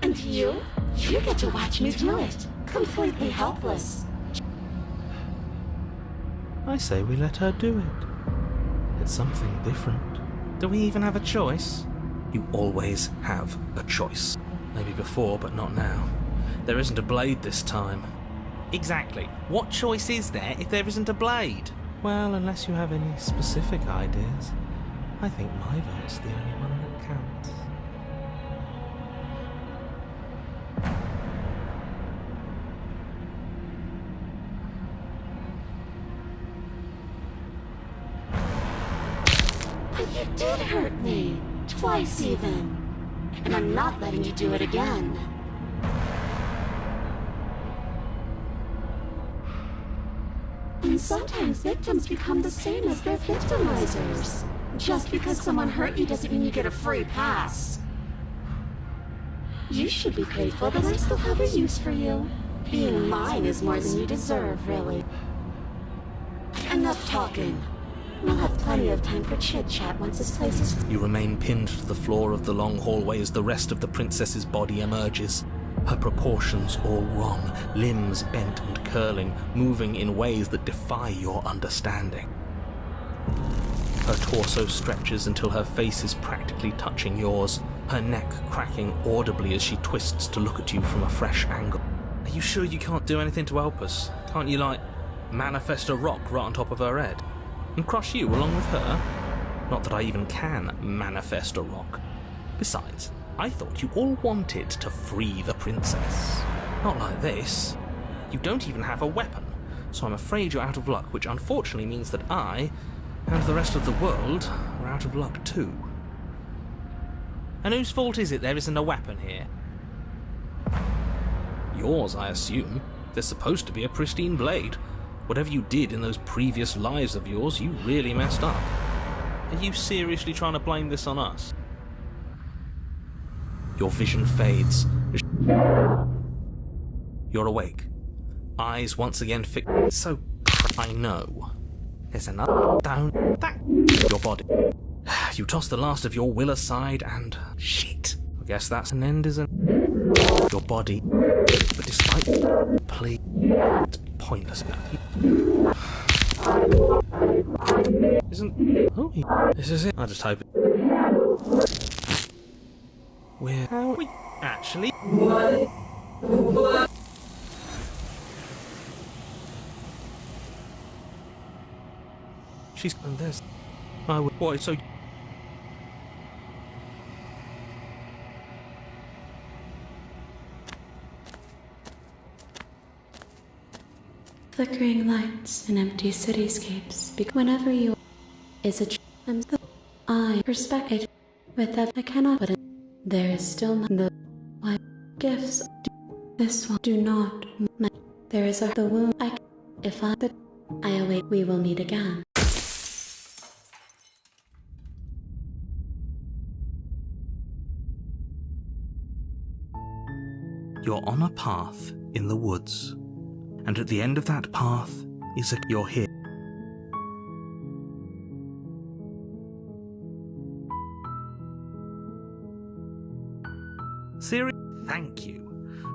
S3: And you get to watch me do it, completely helpless.
S2: I say we let her do it. It's something different. Do we even have a choice? You always have a choice. Maybe before, but not now. There isn't a blade this time. Exactly. What choice is there if there isn't a blade? Well, unless you have any specific ideas, I think my vote's the only one that counts.
S3: But you did hurt me. Twice even. And I'm not letting you do it again. And sometimes victims become the same as their victimizers. Just because someone hurt you doesn't mean you get a free pass. You should be grateful that I still have a use for you. Being mine is more than you deserve, really. Enough talking. We'll have plenty of time for chit-chat once this place is...
S2: You remain pinned to the floor of the long hallway as the rest of the princess's body emerges. Her proportions all wrong, limbs bent and curling, moving in ways that defy your understanding. Her torso stretches until her face is practically touching yours, her neck cracking audibly as she twists to look at you from a fresh angle. Are you sure you can't do anything to help us? Can't you, like, manifest a rock right on top of her head? And crush you along with her? Not that I even can manifest a rock. Besides, I thought you all wanted to free the princess. Not like this. You don't even have a weapon, so I'm afraid you're out of luck, which unfortunately means that I, and the rest of the world, are out of luck too. And whose fault is it there isn't a weapon here? Yours, I assume. There's supposed to be a pristine blade. Whatever you did in those previous lives of yours, you really messed up. Are you seriously trying to blame this on us? Your vision fades. You're awake. Eyes once again fixed. So, I know. There's another down. That. Your body. You toss the last of your will aside and... Shit. I guess that's an end, isn't it? Your body. But despite... Please. It's pointless. Isn't... Oh, this is it. I just hope it... Where... How... We... Actually... She's... And there's... I would... Why, so...
S5: Flickering lights in empty cityscapes. Whenever you is a and I perspective with that I cannot put it. There is still not the why gifts. This one do not. There is a the wound. If I the I await. We will meet again.
S2: You're on a path in the woods, and at the end of that path is you're here. Siri, thank you.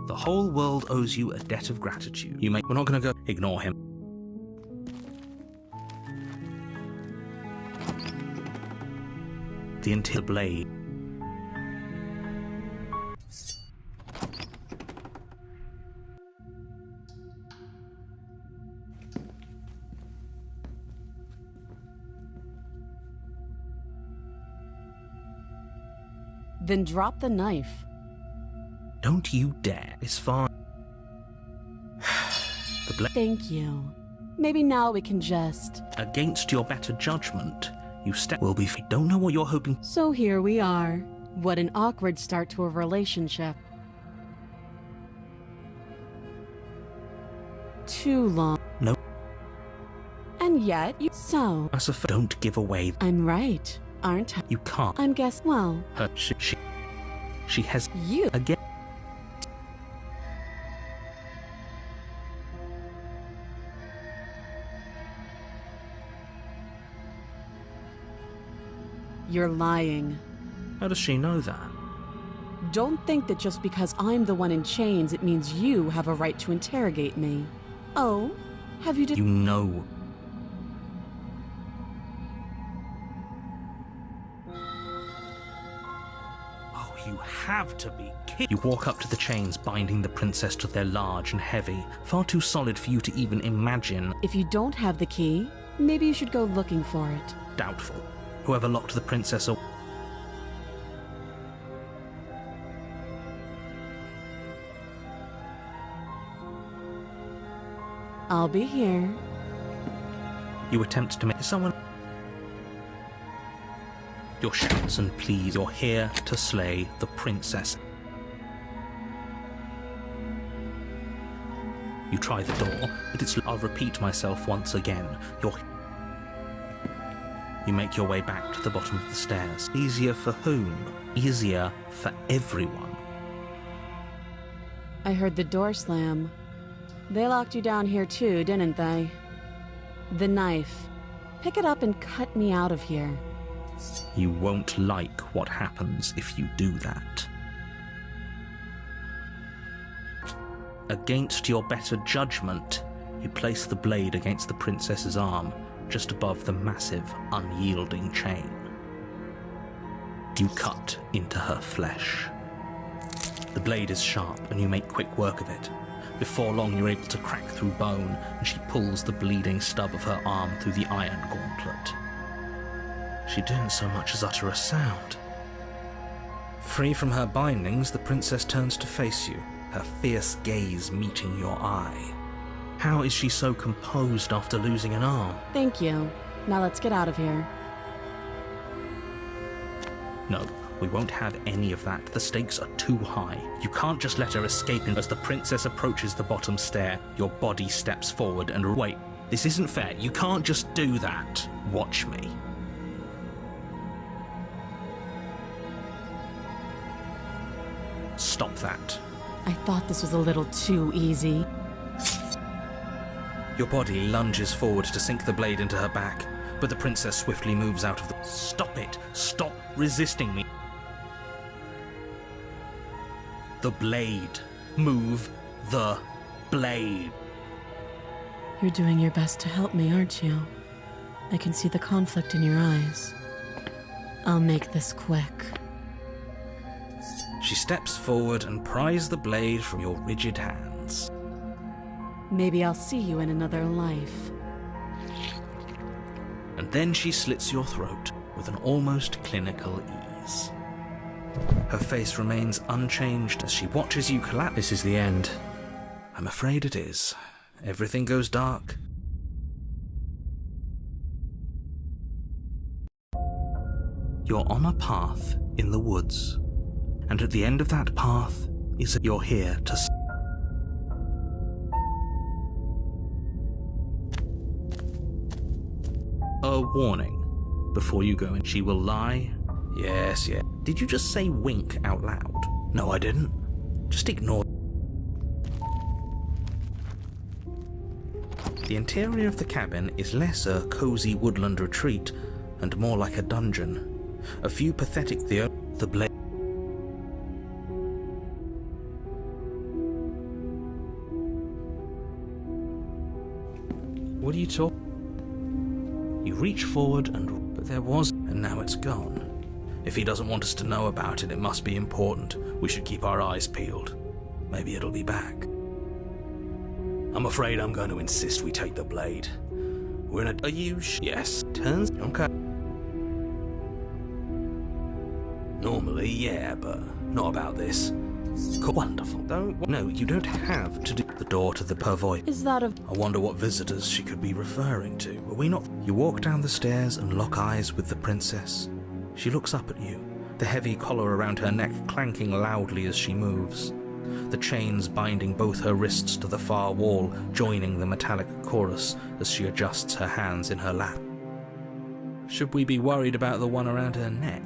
S2: The whole world owes you a debt of gratitude. We're not gonna go ignore him. The entire blade.
S3: Then drop the knife.
S2: Don't you dare. It's fine. The blade.
S3: Thank you. Maybe now we can just...
S2: Against your better judgment, you will be. Don't know what you're hoping.
S3: So here we are. What an awkward start to a relationship. Too long.
S2: No.
S3: And yet you... So...
S2: Don't give away.
S3: I'm right, aren't I?
S2: You can't.
S3: I'm well...
S2: She has...
S3: You...
S2: Again.
S3: You're lying.
S2: How does she know that?
S3: Don't think that just because I'm the one in chains, it means you have a right to interrogate me. Oh? Have you...
S2: You know. Oh, you have to be kidding. You walk up to the chains, binding the princess to their large and heavy, far too solid for you to even imagine.
S3: If you don't have the key, maybe you should go looking for it.
S2: Doubtful. Whoever locked the princess away.
S3: I'll be here.
S2: You attempt to make someone... Your shouts and pleas. You're here to slay the princess. You try the door, but it's... I'll repeat myself once again. You make your way back to the bottom of the stairs. Easier for whom? Easier for everyone.
S3: I heard the door slam. They locked you down here too, didn't they? The knife. Pick it up and cut me out of here.
S2: You won't like what happens if you do that. Against your better judgment, you place the blade against the princess's arm, just above the massive, unyielding chain. You cut into her flesh. The blade is sharp, and you make quick work of it. Before long, you're able to crack through bone, and she pulls the bleeding stub of her arm through the iron gauntlet. She didn't so much as utter a sound. Free from her bindings, the princess turns to face you, her fierce gaze meeting your eye. How is she so composed after losing an arm?
S3: Thank you. Now let's get out of here.
S2: No, we won't have any of that. The stakes are too high. You can't just let her escape. As the princess approaches the bottom stair, your body steps forward and... Wait, this isn't fair. You can't just do that. Watch me. Stop that.
S3: I thought this was a little too easy.
S2: Your body lunges forward to sink the blade into her back, but the princess swiftly moves out of the... Stop it! Stop resisting me! The blade. Move the blade.
S3: You're doing your best to help me, aren't you? I can see the conflict in your eyes. I'll make this quick.
S2: She steps forward and pries the blade from your rigid hands.
S3: Maybe I'll see you in another life.
S2: And then she slits your throat with an almost clinical ease. Her face remains unchanged as she watches you collapse. This is the end. I'm afraid it is. Everything goes dark. You're on a path in the woods, and at the end of that path is you're here to... A warning. Before you go in, she will lie. Yes. Did you just say wink out loud? No, I didn't. Just ignore. The interior of the cabin is less a cozy woodland retreat and more like a dungeon. A few pathetic the blade. What are you talking? You reach forward but there was, and now it's gone. If he doesn't want us to know about it, it must be important. We should keep our eyes peeled. Maybe it'll be back. I'm afraid I'm going to insist we take the blade. We're in a... Are you Yes. Turns... Okay. Normally, yeah, but not about this. Wonderful. No, you don't have to do the door to the voice.
S3: Is that a...
S2: I wonder what visitors she could be referring to. Were we not... You walk down the stairs and lock eyes with the princess. She looks up at you, the heavy collar around her neck clanking loudly as she moves. The chains binding both her wrists to the far wall, joining the metallic chorus as she adjusts her hands in her lap. Should we be worried about the one around her neck?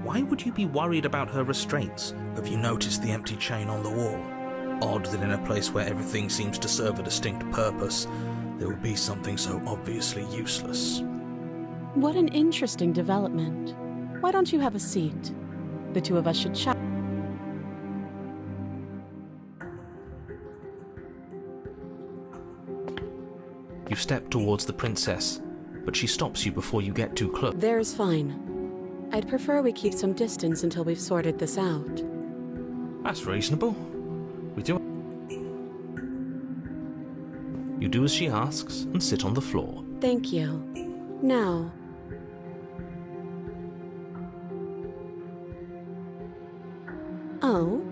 S2: Why would you be worried about her restraints? Have you noticed the empty chain on the wall? Odd that in a place where everything seems to serve a distinct purpose, there would be something so obviously useless.
S3: What an interesting development. Why don't you have a seat? The two of us should chat.
S2: You step towards the princess, but she stops you before you get too close.
S3: There's fine. I'd prefer we keep some distance until we've sorted this out.
S2: That's reasonable. We do. You do as she asks and sit on the floor.
S3: Thank you. Now... Oh?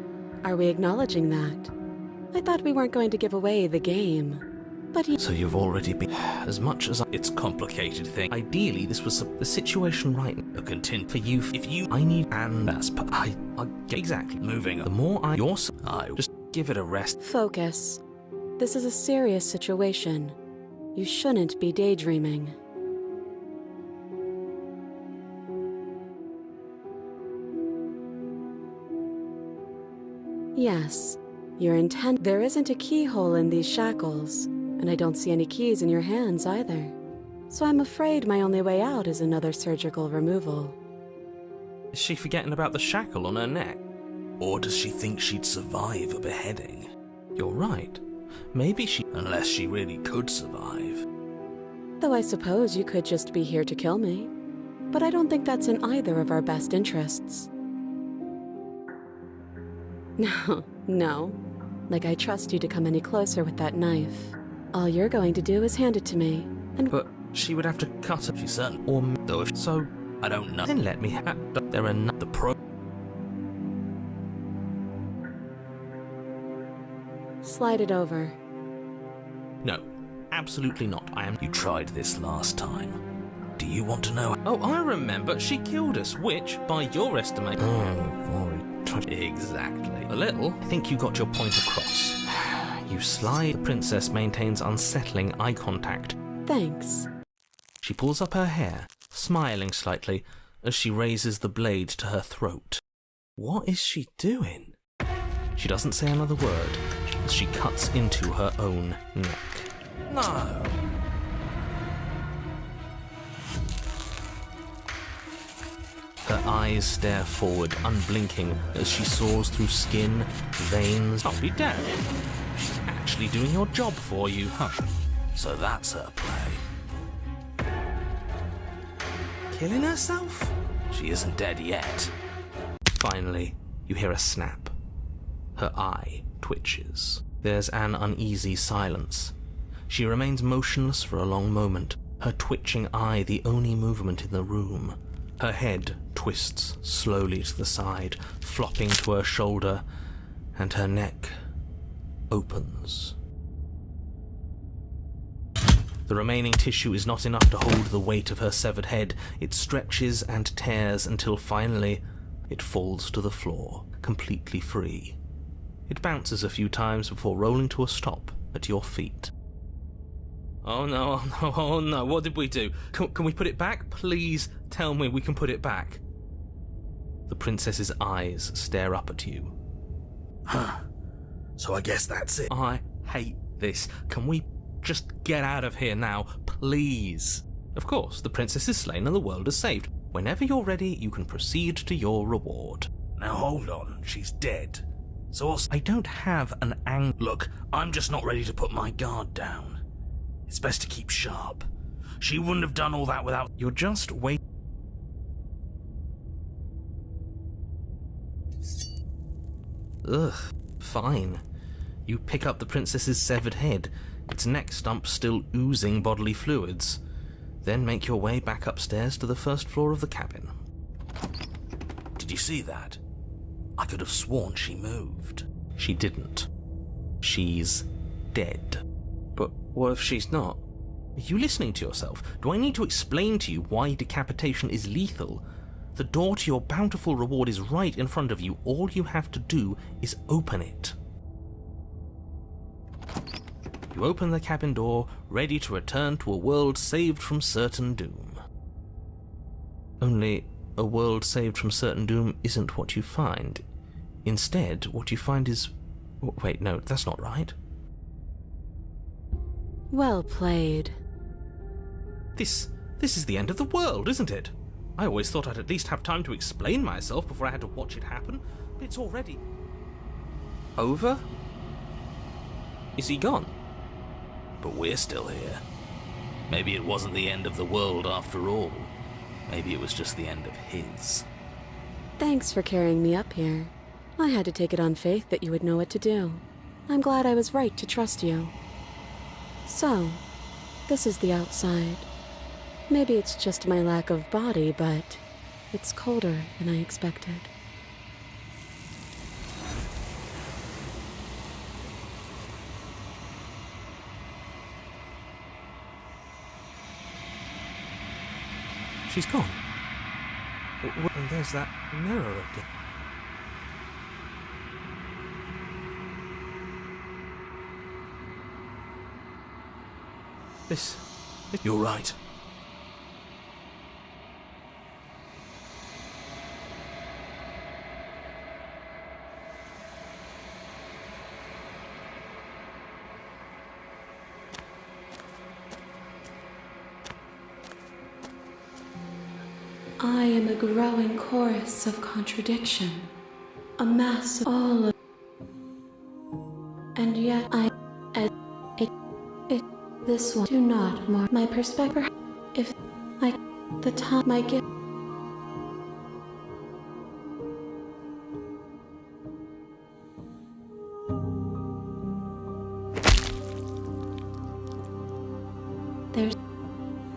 S3: Are we acknowledging that? I thought we weren't going to give away the game. But
S2: So you've already been... As much as it's a complicated thing. Ideally, this was the situation right now. A content for you. If you... I need... And that's... I get exactly. Moving on. The more I... just give it a rest.
S3: Focus. This is a serious situation. You shouldn't be daydreaming. Yes, your intent. There isn't a keyhole in these shackles, and I don't see any keys in your hands either. So I'm afraid my only way out is another surgical removal.
S2: Is she forgetting about the shackle on her neck? Or does she think she'd survive a beheading? You're right. Maybe she... Unless she really could survive.
S3: Though I suppose you could just be here to kill me. But I don't think that's in either of our best interests. No. Like I trust you to come any closer with that knife. All you're going to do is hand it to me, and...
S2: But she would have to cut it. She's certain. Or... Though if so... I don't know. Then let me have... There are not the pro...
S3: Slide it over.
S2: No. Absolutely not. You tried this last time. Do you want to know? Oh, I remember. She killed us, which, by your estimation... Exactly. A little. I think you got your point across. You slide. The princess maintains unsettling eye contact.
S3: Thanks.
S2: She pulls up her hair, smiling slightly, as she raises the blade to her throat. What is she doing? She doesn't say another word, as she cuts into her own neck. No! Her eyes stare forward, unblinking, as she saws through skin, veins. I'll be damned. She's actually doing your job for you, huh? So that's her play. Killing herself? She isn't dead yet. Finally, you hear a snap. Her eye twitches. There's an uneasy silence. She remains motionless for a long moment, her twitching eye the only movement in the room. Her head twists slowly to the side, flopping to her shoulder, and her neck opens. The remaining tissue is not enough to hold the weight of her severed head. It stretches and tears until finally it falls to the floor, completely free. It bounces a few times before rolling to a stop at your feet. Oh no, oh no, oh no, what did we do? Can we put it back? Please tell me we can put it back. The princess's eyes stare up at you. Huh. So I guess that's it. I hate this. Can we just get out of here now, please? Of course, the princess is slain and the world is saved. Whenever you're ready, you can proceed to your reward. Now hold on, she's dead. So I don't have an Look, I'm just not ready to put my guard down. It's best to keep sharp. She wouldn't have done all that without... You're just waiting. Ugh, fine. You pick up the princess's severed head, its neck stump still oozing bodily fluids. Then make your way back upstairs to the first floor of the cabin. Did you see that? I could have sworn she moved. She didn't. She's dead. But what if she's not? Are you listening to yourself? Do I need to explain to you why decapitation is lethal? The door to your bountiful reward is right in front of you. All you have to do is open it. You open the cabin door, ready to return to a world saved from certain doom. Only, a world saved from certain doom isn't what you find. Instead, what you find is... Wait, no, that's not right.
S3: Well played.
S2: This is the end of the world, isn't it? I always thought I'd at least have time to explain myself before I had to watch it happen, but it's already... Over? Is he gone? But we're still here. Maybe it wasn't the end of the world after all. Maybe it was just the end of his.
S3: Thanks for carrying me up here. I had to take it on faith that you would know what to do. I'm glad I was right to trust you. So, this is the outside. Maybe it's just my lack of body, but it's colder than I expected.
S2: She's gone. And there's that mirror again. You're right.
S5: I am a growing chorus of contradiction, a mass of all of... And yet this one do not more my perspective. If the time my gift. There's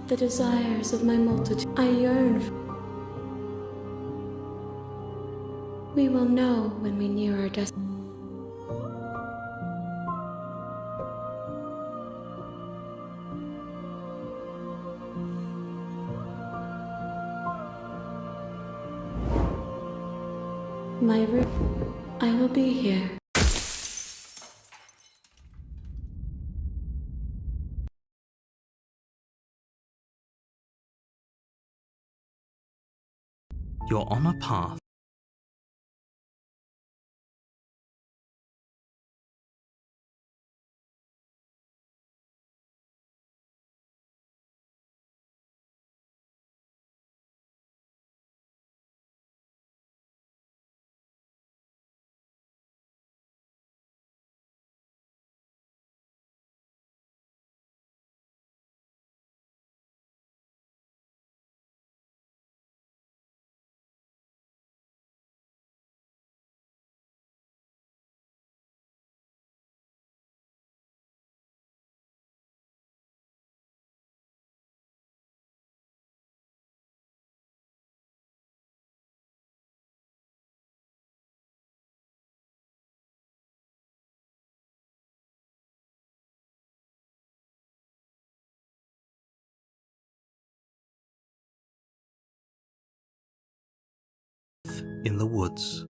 S5: the desires of my multitude. I yearn for. We will know when we near our destination. My room. I will be here.
S2: You're on a path. In the woods.